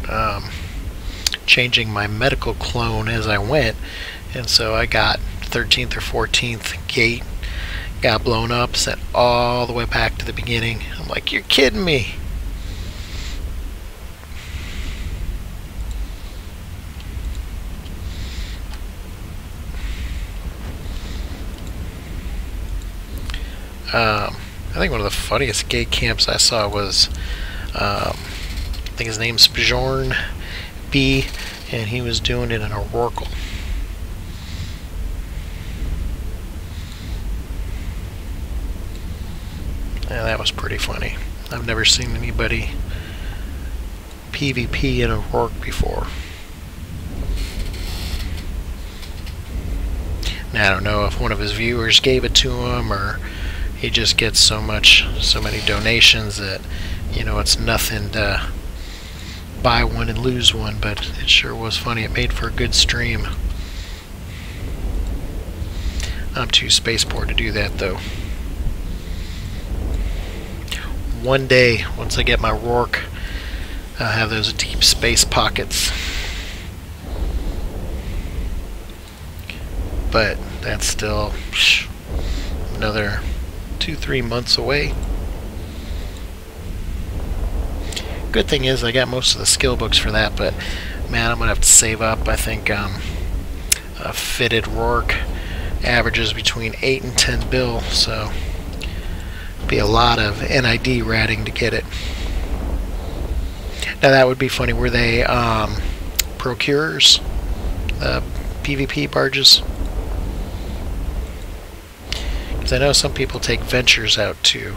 changing my medical clone as I went. And so I got 13th or 14th gate, got blown up, sent all the way back to the beginning. I'm like, you're kidding me. I think one of the funniest gate camps I saw was, I think his name's Bjorn B, and he was doing it in a Rorqual. Yeah, that was pretty funny. I've never seen anybody PvP in a Rorq before. Now, I don't know if one of his viewers gave it to him, or he just gets so many donations that, you know, it's nothing to buy one and lose one, but it sure was funny. It made for a good stream. I'm too space poor to do that, though. One day, once I get my Rorq, I'll have those deep space pockets. But that's still another 2-3 months away. Good thing is I got most of the skill books for that, but man, I'm gonna have to save up. I think a fitted Rorq averages between 8 and 10 bill, so be a lot of NID ratting to get it. Now that would be funny. Were they procurers, PvP barges? Because I know some people take ventures out too,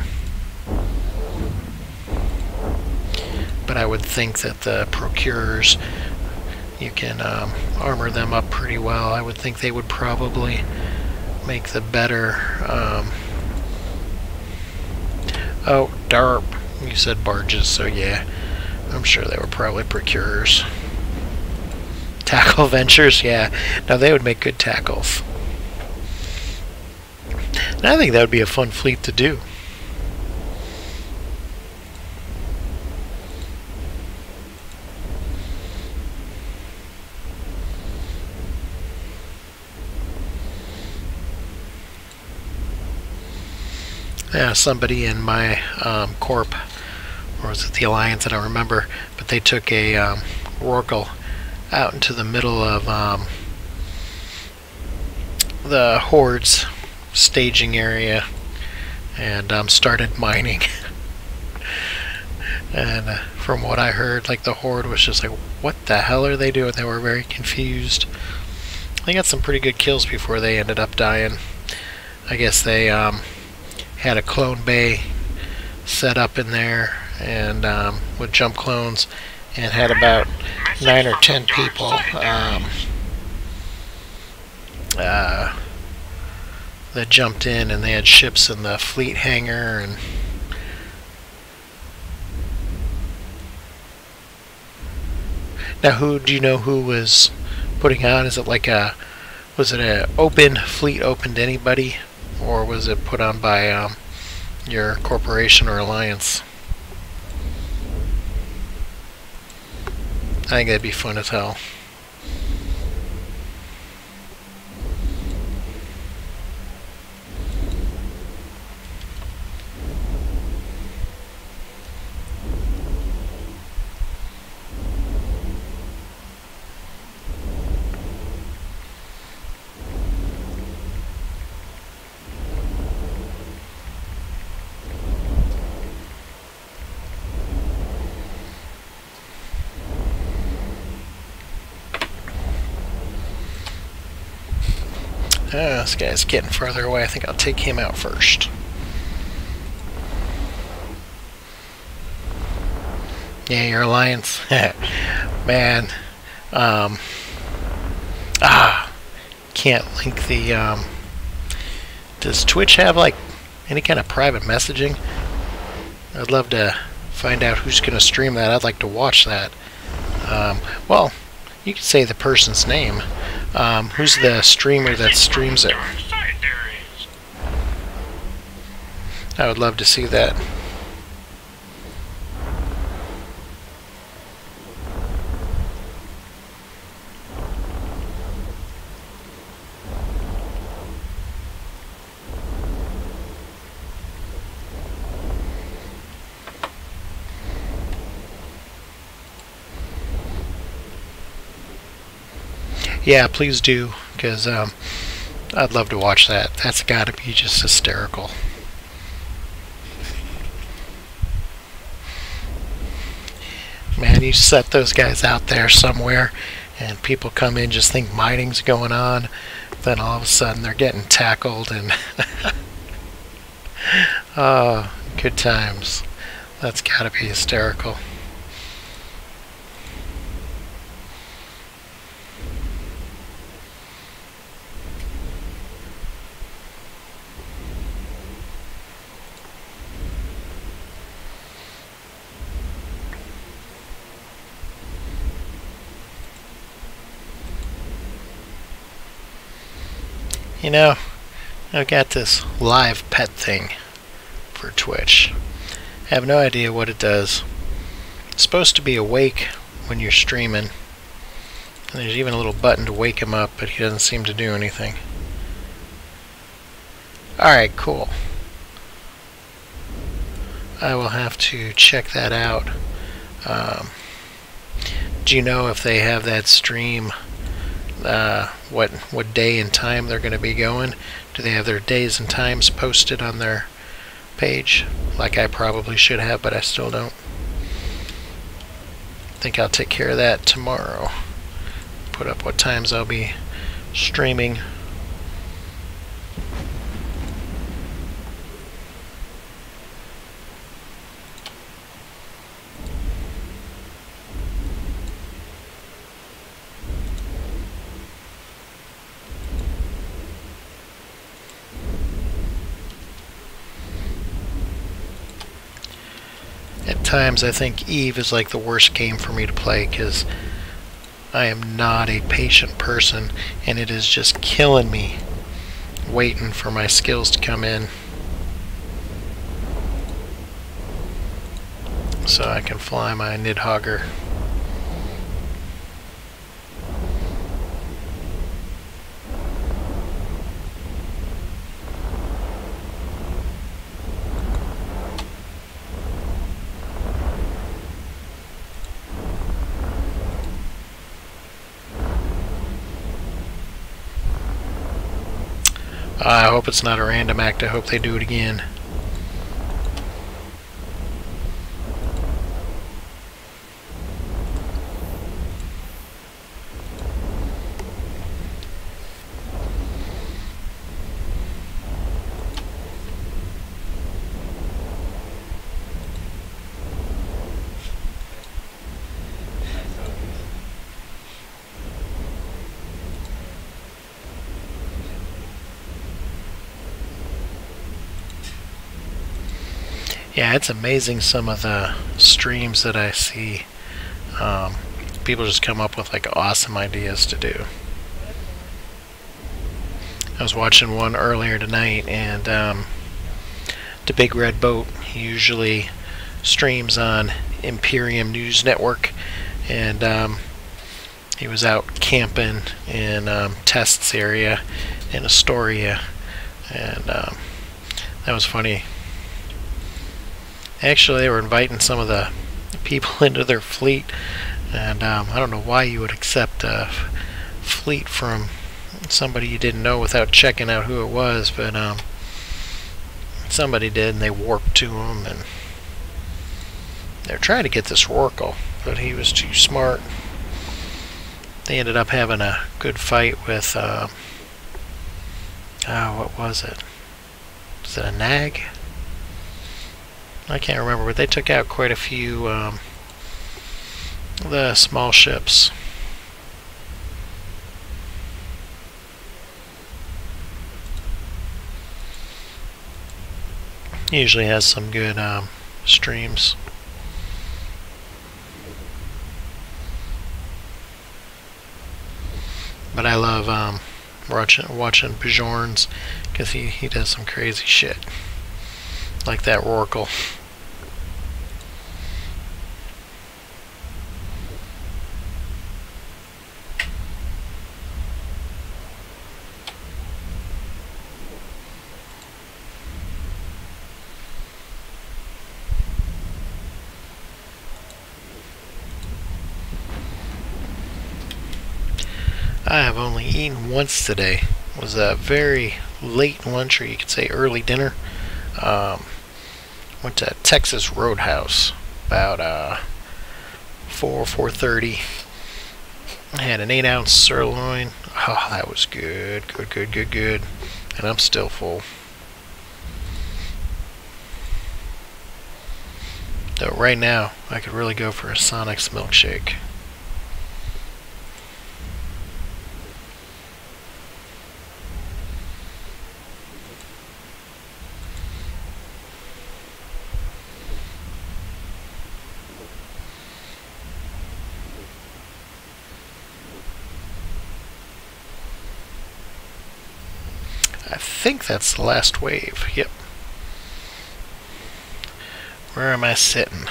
but I would think that the procurers, you can armor them up pretty well. I would think they would probably make the better. Oh, DARP. You said barges, so yeah. I'm sure they were probably procurers. Tackle ventures, yeah. Now they would make good tackles. And I think that would be a fun fleet to do. Yeah, somebody in my corp, or was it the Alliance, I don't remember, but they took a Rorqual out into the middle of the Horde's staging area and started mining. And from what I heard, like, the Horde was just like, what the hell are they doing? They were very confused. They got some pretty good kills before they ended up dying. I guess they had a clone bay set up in there, and with jump clones, and had about 9 or 10 people that jumped in, and they had ships in the fleet hangar. And now, who do you know who was putting on? Is it like was it an open fleet, open to anybody? Or was it put on by your corporation or alliance? I think that'd be fun as hell. This guy's getting further away. I think I'll take him out first. Yeah, your alliance. Man. Can't link the... does Twitch have, like, any kind of private messaging? I'd love to find out who's going to stream that. I'd like to watch that. Well, you can say the person's name. Who's the streamer that streams it? I would love to see that. Yeah, please do, because I'd love to watch that. That's got to be just hysterical. Man, you set those guys out there somewhere, and people come in, just think mining's going on, then all of a sudden they're getting tackled, and oh, good times. That's got to be hysterical. You know, I've got this live pet thing for Twitch. I have no idea what it does. It's supposed to be awake when you're streaming. And there's even a little button to wake him up, but he doesn't seem to do anything. Alright, cool. I will have to check that out. Do you know if they have that stream, what day and time they're going to be going? Do they have their days and times posted on their page? Like I probably should have, but I still don't. I think I'll take care of that tomorrow. Put up what times I'll be streaming. At times I think Eve is like the worst game for me to play because I am not a patient person and it is just killing me waiting for my skills to come in so I can fly my Nidhogger. I hope it's not a random act. I hope they do it again. Yeah, it's amazing some of the streams that I see. People just come up with like awesome ideas to do. I was watching one earlier tonight, and the Big Red Boat usually streams on Imperium News Network, and he was out camping in Test's area in Astoria, and that was funny. Actually, they were inviting some of the people into their fleet, and I don't know why you would accept a fleet from somebody you didn't know without checking out who it was, but somebody did, and they warped to him, and they're trying to get this Rorqual, but he was too smart. They ended up having a good fight with Oh, what was it? Was it a nag? I can't remember, but they took out quite a few the small ships. Usually has some good streams. But I love watching Bjorn's because he does some crazy shit. Like that Rorqual. I have only eaten once today. It was a very late lunch, or you could say early dinner. Went to Texas Roadhouse about 4:30. I had an 8-ounce sirloin. Oh, that was good. Good. And I'm still full. So right now, I could really go for a Sonic's milkshake. I think that's the last wave. Yep. Where am I sitting?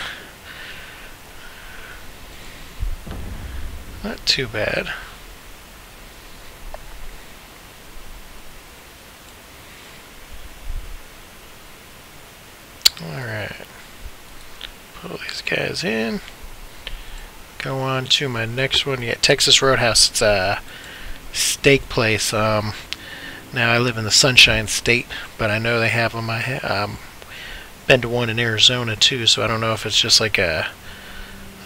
Not too bad. Alright. Pull these guys in. Go on to my next one. Yeah, Texas Roadhouse. It's a steak place. Now I live in the Sunshine State, but I know they have them. I been to one in Arizona too, so I don't know if it's just like a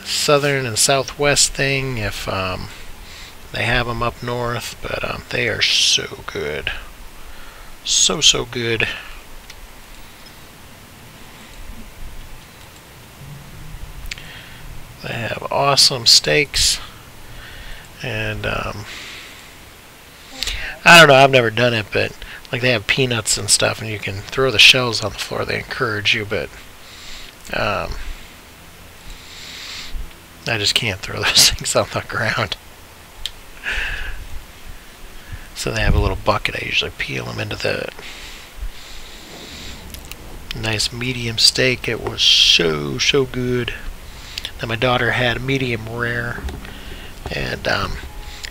southern and southwest thing, if they have them up north, but they are so good. So good. They have awesome steaks, and I don't know, I've never done it, but like they have peanuts and stuff, and you can throw the shells on the floor. They encourage you, but I just can't throw those things on the ground. So they have a little bucket. I usually peel them into the nice medium steak. It was so good. Now my daughter had medium rare, and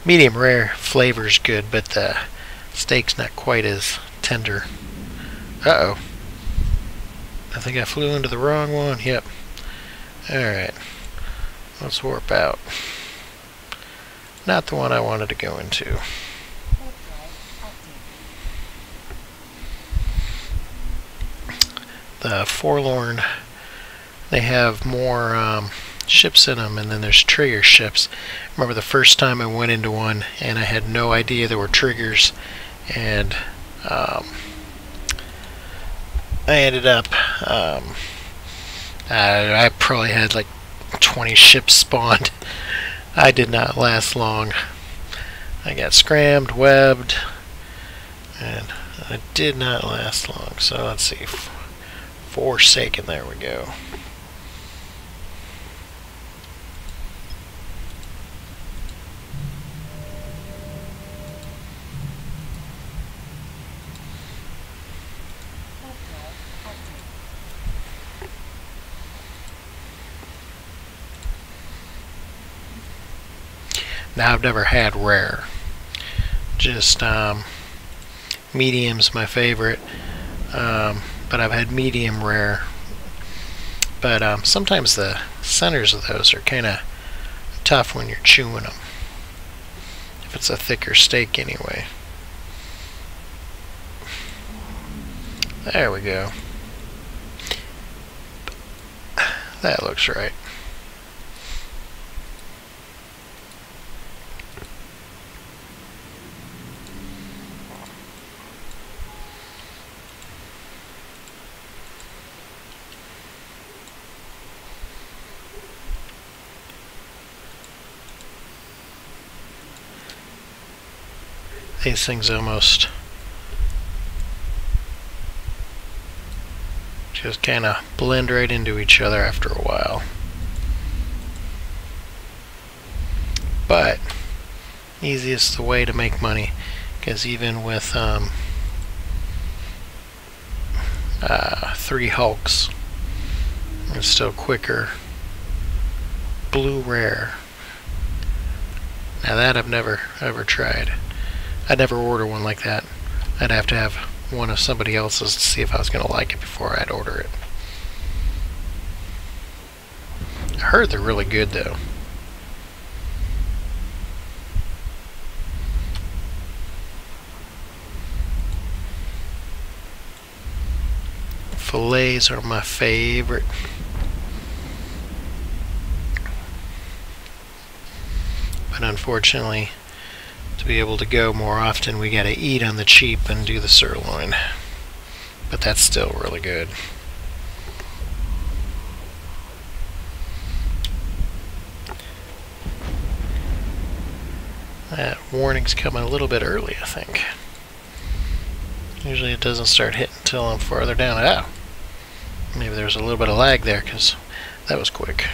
medium rare flavor's good, but the steak's not quite as tender. Uh-oh. I think I flew into the wrong one. Yep. Alright. Let's warp out. Not the one I wanted to go into. The Forlorn, they have more ships in them, and then there's trigger ships. I remember the first time I went into one and I had no idea there were triggers, and I ended up I probably had like 20 ships spawned. I did not last long. I got scrammed, webbed, and I did not last long. So let's see, Forsaken, there we go. Now I've never had rare, just medium's my favorite, but I've had medium rare. But sometimes the centers of those are kind of tough when you're chewing them, if it's a thicker steak anyway. There we go. That looks right. these things almost just kind of blend right into each other after a while. But easiest way to make money, because even with 3 Hulks, it's still quicker. Blue rare. Now that I've never ever tried. I'd never order one like that. I'd have to have one of somebody else's to see if I was going to like it before I'd order it. I heard they're really good though. Fillets are my favorite. But unfortunately, to be able to go more often, we gotta eat on the cheap and do the sirloin. But that's still really good. That warning's coming a little bit early, I think. Usually it doesn't start hitting until I'm farther down. Oh, maybe there's a little bit of lag there because that was quick.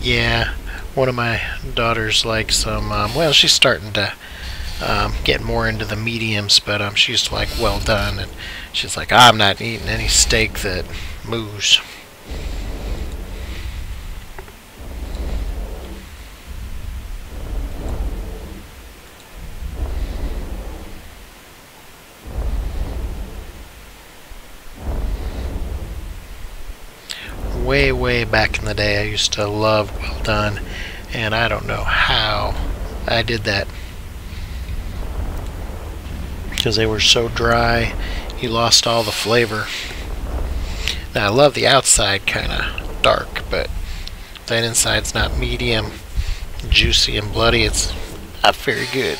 Yeah, one of my daughters likes some, well, she's starting to get more into the mediums, but she's like well done, and she's like, I'm not eating any steak that moves. Way back in the day, I used to love well done, and I don't know how I did that, because they were so dry you lost all the flavor. Now I love the outside kind of dark, but that inside's not medium juicy and bloody. It's not very good.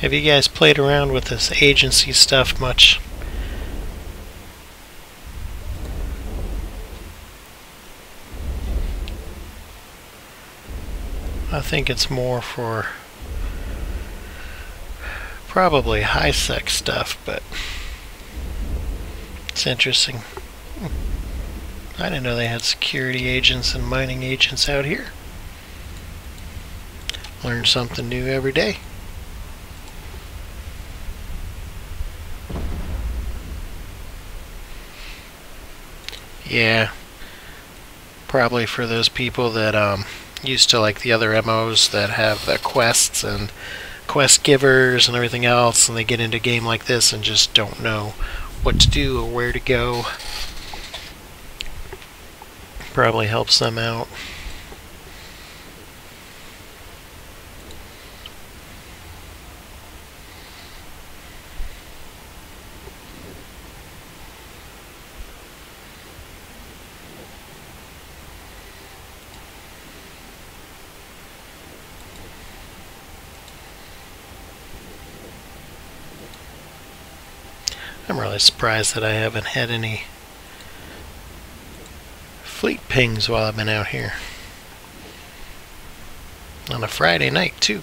Have you guys played around with this agency stuff much? I think it's more for probably high-sec stuff, but it's interesting. I didn't know they had security agents and mining agents out here. Learn something new every day. Yeah, probably for those people that used to like the other MOs that have the quests and quest givers and everything else, and they get into a game like this and just don't know what to do or where to go. Probably helps them out. I'm really surprised that I haven't had any fleet pings while I've been out here. On a Friday night, too.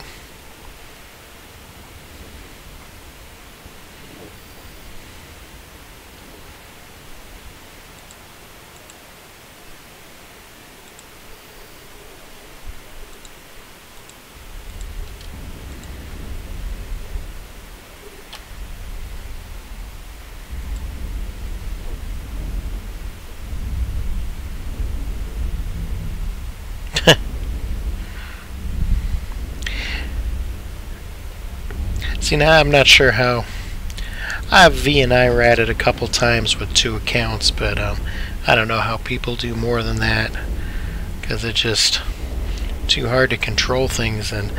See, now I'm not sure how. I've V and I ratted a couple times with 2 accounts, but I don't know how people do more than that, because it's just too hard to control things, and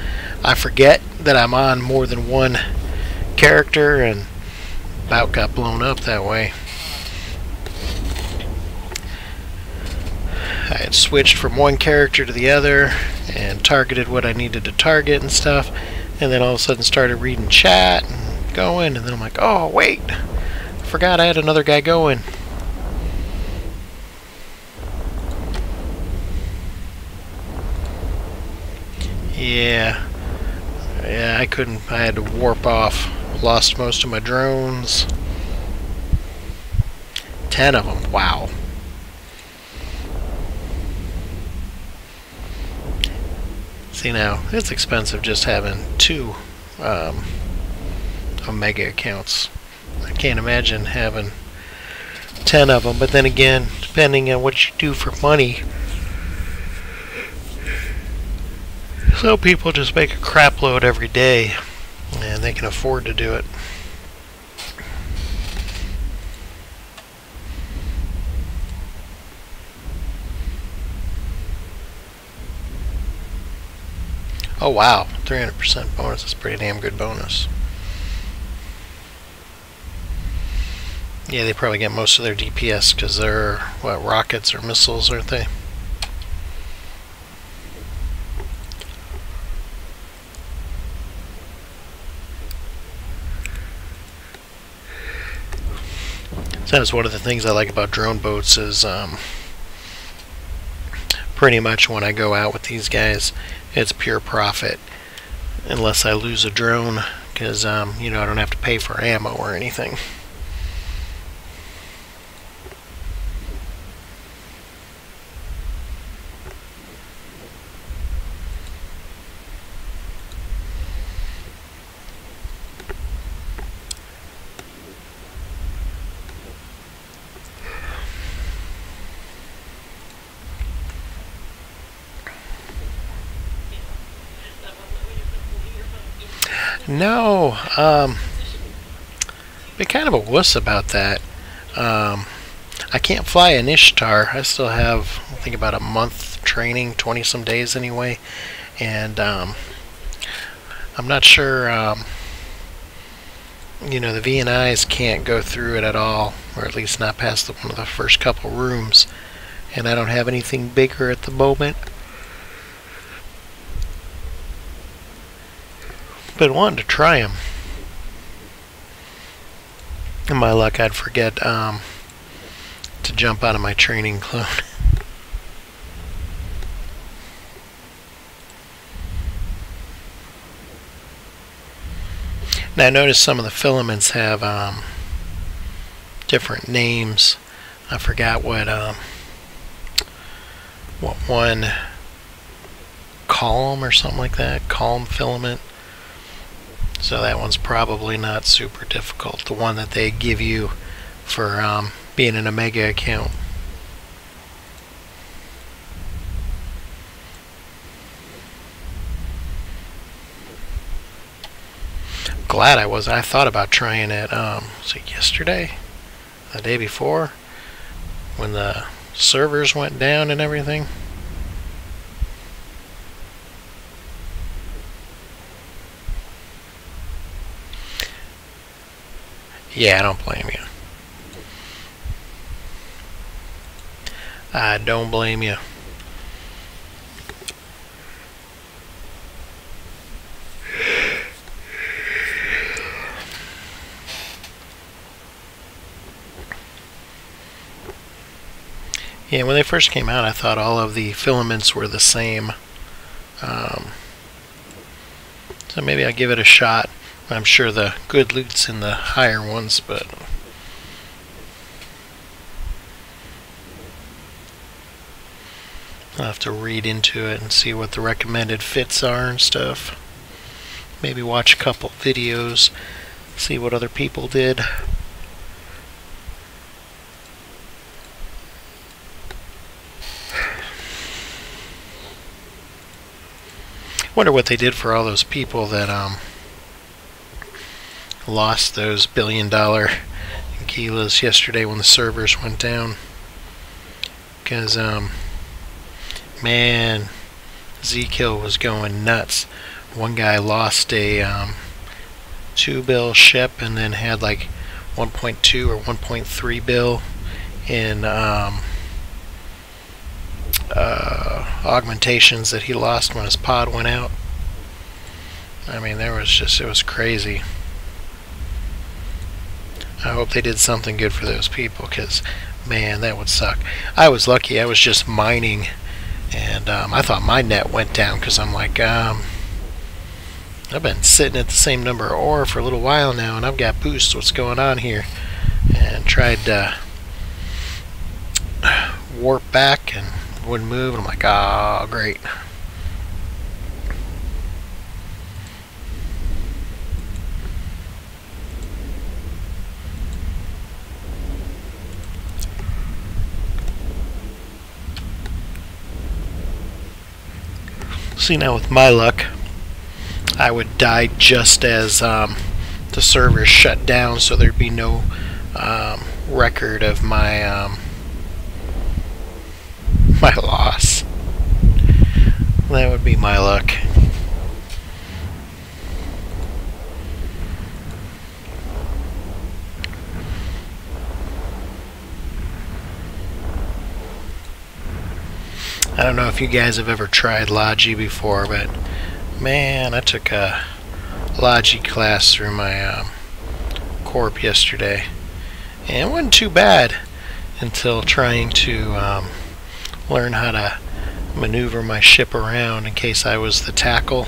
I forget that I'm on more than one character, and about got blown up that way. I had switched from one character to the other and targeted what I needed to target and stuff, and then all of a sudden started reading chat and going, and then I'm like, oh wait, I forgot I had another guy going. Yeah, I couldn't. I had to warp off. Lost most of my drones. 10 of them. Wow. See, now it's expensive just having 2 Omega accounts. I can't imagine having 10 of them. But then again, depending on what you do for money, some people just make a crap load every day, and they can afford to do it. Oh wow, 300% bonus is a pretty damn good bonus. Yeah, they probably get most of their DPS because they're, what, rockets or missiles, aren't they? That is one of the things I like about drone boats is pretty much when I go out with these guys, it's pure profit unless I lose a drone, because you know, I don't have to pay for ammo or anything. No, be kind of a wuss about that. I can't fly an Ishtar. I still have, I think, about a month training, 20 some days anyway, and I'm not sure. You know, the VNIs can't go through it at all, or at least not past one of the first couple rooms, and I don't have anything bigger at the moment. But wanted to try them. In my luck, I'd forget to jump out of my training clone. Now I noticed some of the filaments have different names. I forgot what one, column or something like that, column filament. So that one's probably not super difficult, the one that they give you for being an Omega account. Glad I was. I thought about trying it, was it yesterday? The day before? When the servers went down and everything? Yeah, I don't blame you. I don't blame you. Yeah, when they first came out, I thought all of the filaments were the same. So maybe I'll give it a shot. I'm sure the good loot's in the higher ones, but I'll have to read into it and see what the recommended fits are and stuff. Maybe watch a couple videos, see what other people did. Wonder what they did for all those people that lost those $billion kilos yesterday when the servers went down. Because man, Z-Kill was going nuts. One guy lost a 2 bill ship and then had like 1.2 or 1.3 bill in augmentations that he lost when his pod went out. I mean, it was crazy. I hope they did something good for those people, because, man, that would suck. I was lucky. I was just mining, and I thought my net went down, because I'm like, I've been sitting at the same number of ore for a little while now, and I've got boosts. What's going on here? And tried to warp back and wouldn't move, and I'm like, oh, great. See, now with my luck, I would die just as the server shut down, so there'd be no record of my my loss. That would be my luck. I don't know if you guys have ever tried Logi before, but man, I took a Logi class through my corp yesterday, and it wasn't too bad until trying to learn how to maneuver my ship around in case I was the tackle,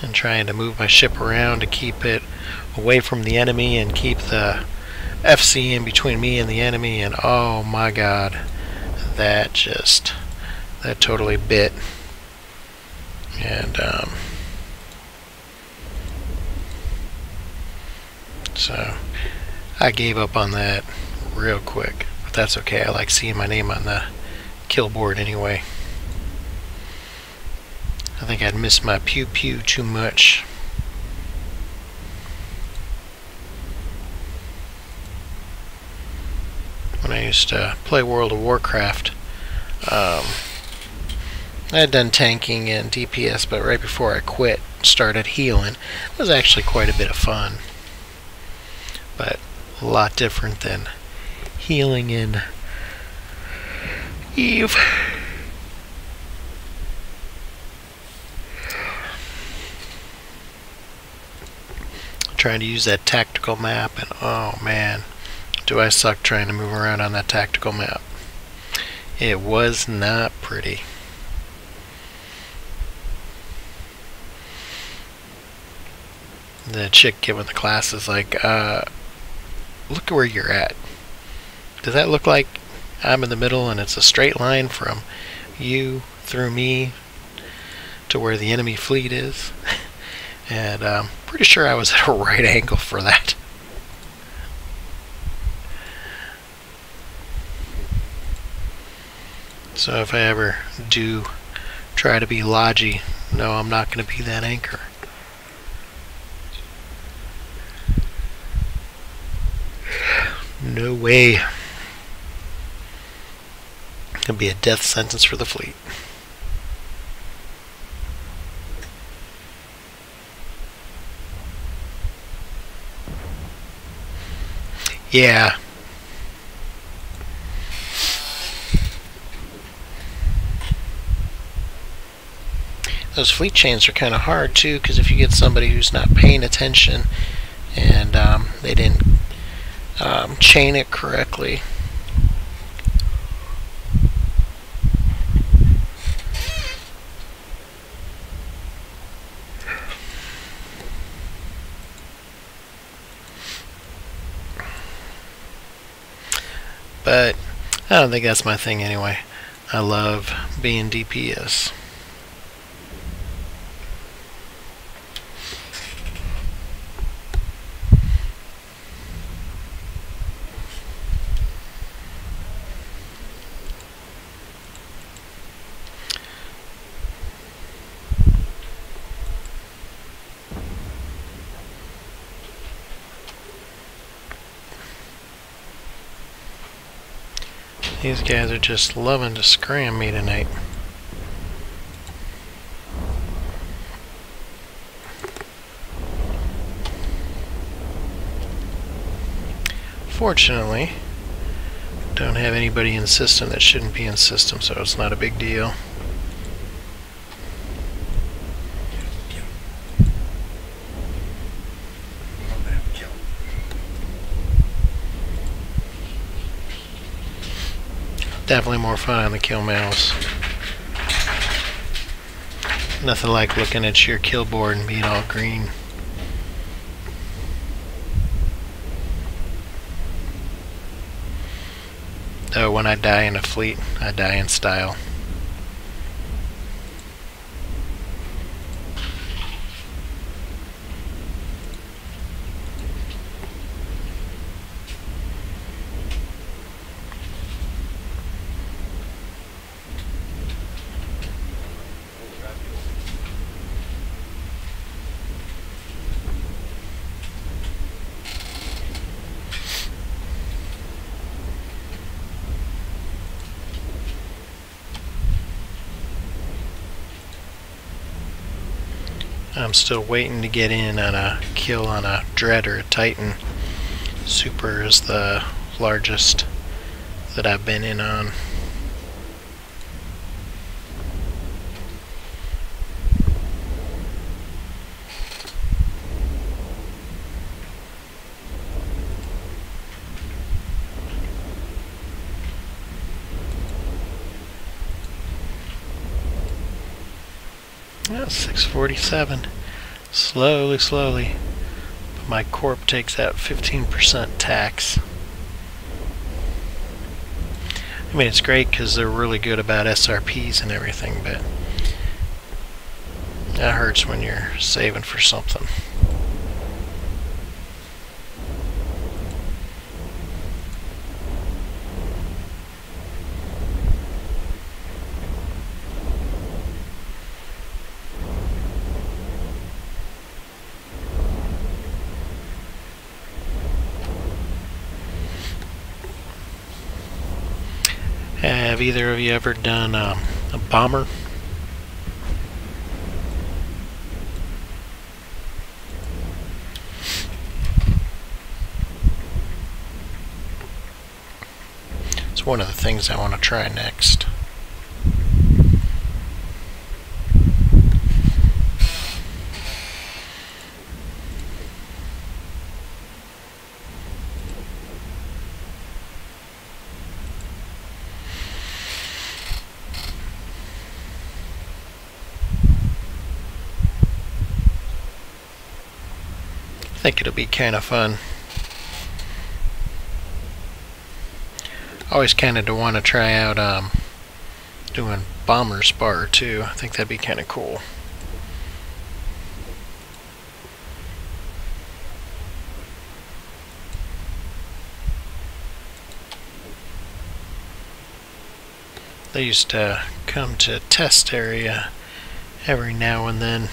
and trying to move my ship around to keep it away from the enemy and keep the FC in between me and the enemy. And oh my god, that totally bit. And so I gave up on that real quick, but that's okay. I like seeing my name on the kill board anyway. I think I'd miss my pew pew too much. When I used to play World of Warcraft, I had done tanking and DPS, but right before I quit, started healing. It was actually quite a bit of fun, but a lot different than healing in Eve. Trying to use that tactical map, and oh man, do I suck trying to move around on that tactical map. It was not pretty. The chick giving the class is like, look where you're at. Does that look like I'm in the middle and it's a straight line from you through me to where the enemy fleet is? And I'm pretty sure I was at a right angle for that. So if I ever do try to be Logi, no, I'm not going to be that anchor. No way. It'll be a death sentence for the fleet. Yeah. Those fleet chains are kind of hard too, because if you get somebody who's not paying attention and they didn't chain it correctly, but I don't think that's my thing anyway. I love being DPS. These guys are just loving to scram me tonight. Fortunately, Don't have anybody in system that shouldn't be in system, so it's not a big deal. Definitely more fun on the kill mouse. Nothing like looking at your kill board and being all green. Though when I die in a fleet, I die in style. I'm still waiting to get in on a kill on a Dread or a Titan. Super is the largest that I've been in on. Yeah, 647. Slowly. But my corp takes out 15% tax. I mean, it's great because they're really good about SRPs and everything, but that hurts when you're saving for something. Have either of you ever done a bomber? It's one of the things I want to try next. I think it'll be kind of fun. Always kind of want to try out doing bomber spar too. I think that'd be kind of cool. They used to come to test area every now and then.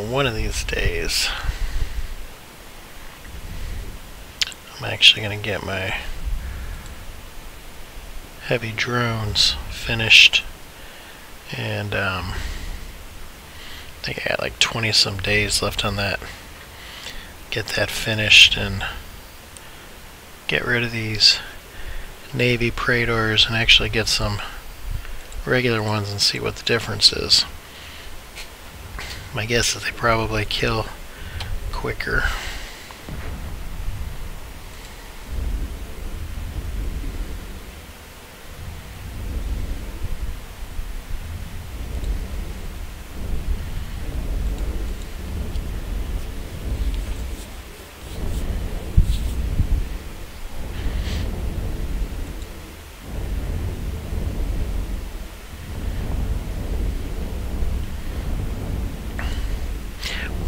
One of these days I'm actually going to get my heavy drones finished, and I think I got like 20 some days left on that. Get that finished and get rid of these Navy Praetors and actually get some regular ones and see what the difference is. My guess is they probably kill quicker.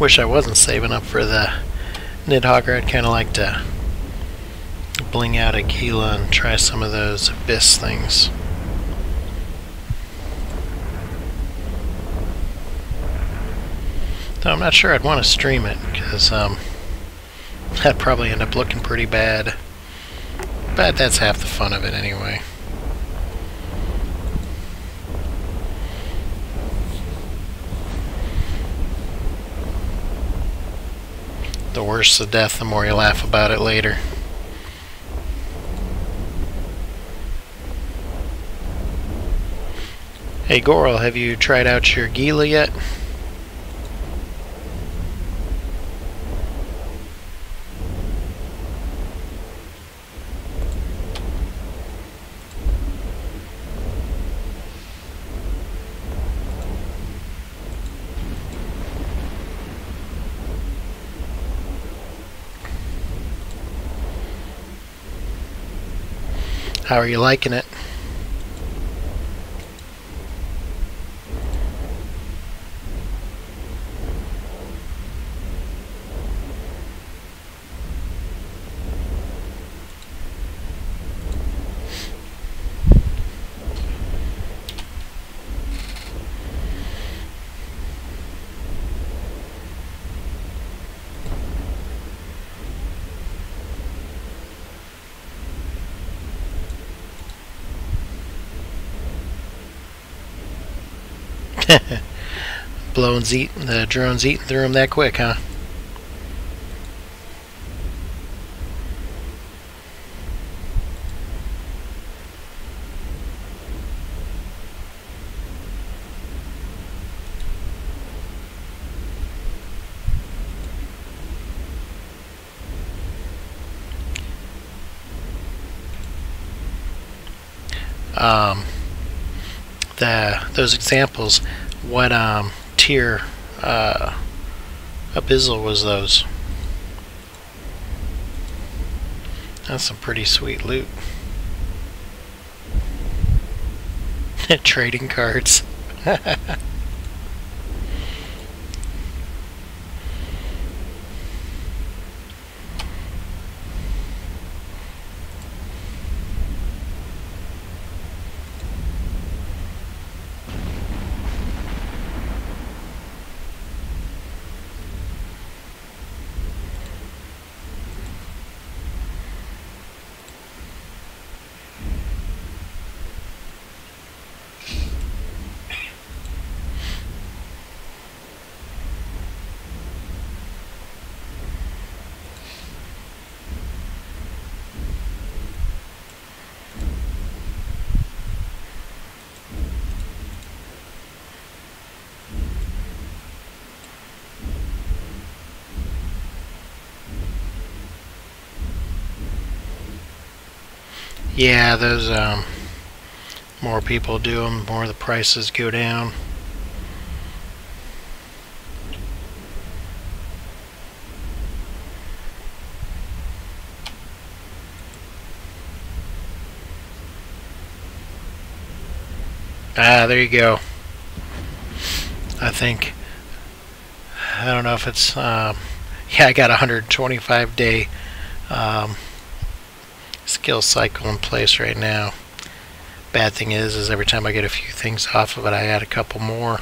Wish I wasn't saving up for the Nidhogger. I'd kind of like to bling out a Gila and try some of those Abyss things. So I'm not sure I'd want to stream it, because that'd probably end up looking pretty bad. But that's half the fun of it anyway. The worse the death, the more you laugh about it later. Hey Goral, have you tried out your Gila yet? How are you liking it? The drone's eating through them that quick, huh? Those examples, what tier abyssal was those? That's some pretty sweet loot. Trading cards. Yeah, those more people do them, more the prices go down. Ah, there you go. I think, I don't know if it's yeah, I got a 125-day skill cycle in place right now. Bad thing is every time I get a few things off of it, I add a couple more.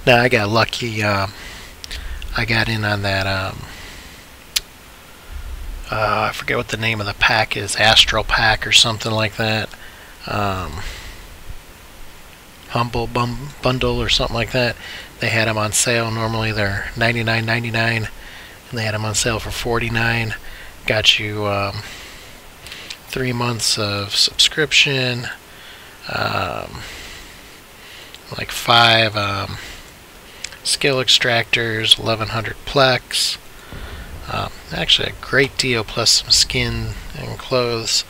Now I got lucky. I got in on that. I forget what the name of the pack is. Astral Pack or something like that. Humble Bundle or something like that. They had them on sale. Normally they're $99.99, and they had them on sale for $49. Got you 3 months of subscription. Like 5 skill extractors, 1100 plex. Actually a great deal, plus some skin and clothes.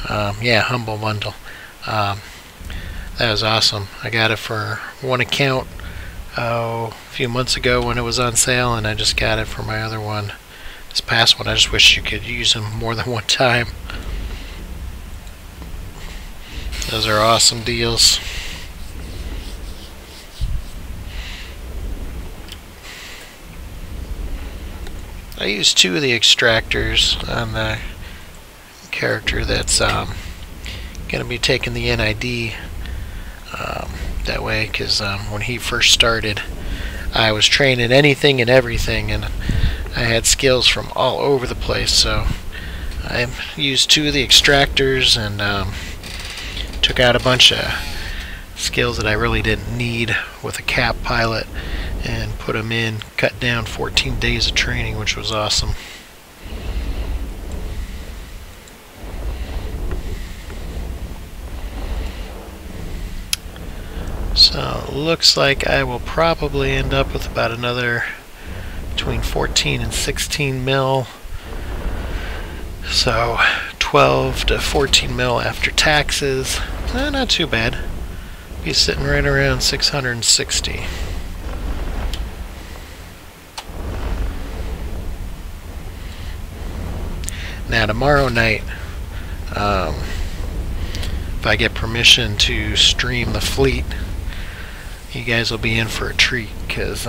Yeah, Humble Bundle. That was awesome. I got it for one account a few months ago when it was on sale, and I just got it for my other one This past one, I just wish you could use them more than one time. Those are awesome deals. I used 2 of the extractors on the character that's going to be taking the NID that way, because when he first started, I was training anything and everything, and I had skills from all over the place. So I used 2 of the extractors and took out a bunch of skills that I really didn't need with a cap pilot and put them in, cut down 14 days of training, which was awesome. So looks like I will probably end up with about another between 14 and 16 mil. So 12 to 14 mil after taxes. Not too bad. Be sitting right around 660. Now tomorrow night, if I get permission to stream the fleet, you guys will be in for a treat, because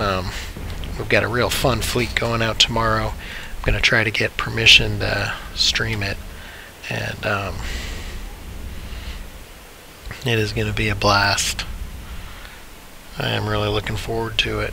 we've got a real fun fleet going out tomorrow. I'm going to try to get permission to stream it, and it is going to be a blast. I am really looking forward to it.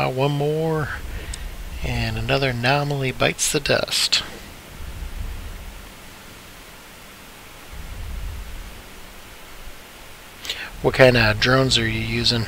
One more, and another anomaly bites the dust. What kind of drones are you using?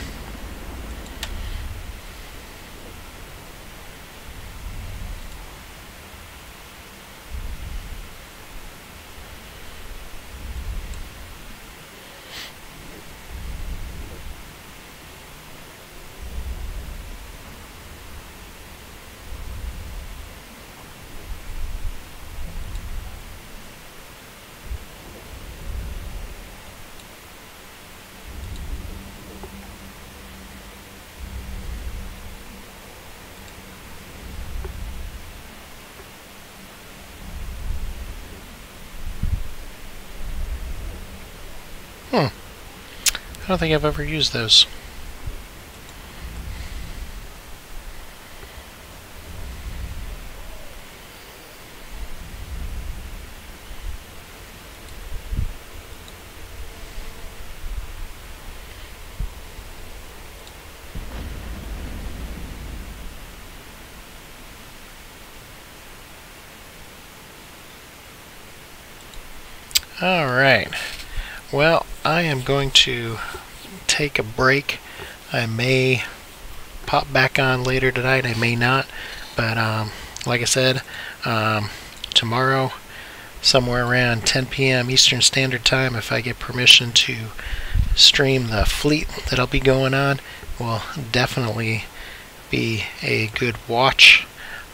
I don't think I've ever used those. Alright, well, I am going to take a break. I may pop back on later tonight, I may not, but like I said, tomorrow, somewhere around 10 p.m. Eastern Standard Time, if I get permission to stream the fleet that'll be going on, will definitely be a good watch.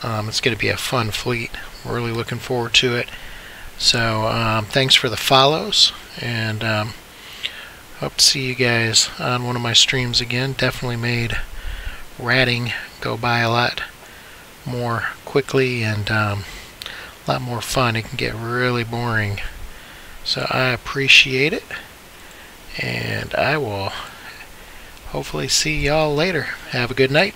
It's going to be a fun fleet. We're really looking forward to it. So thanks for the follows, and hope to see you guys on one of my streams again. Definitely made ratting go by a lot more quickly and a lot more fun. It can get really boring. So I appreciate it, and I will hopefully see y'all later. Have a good night.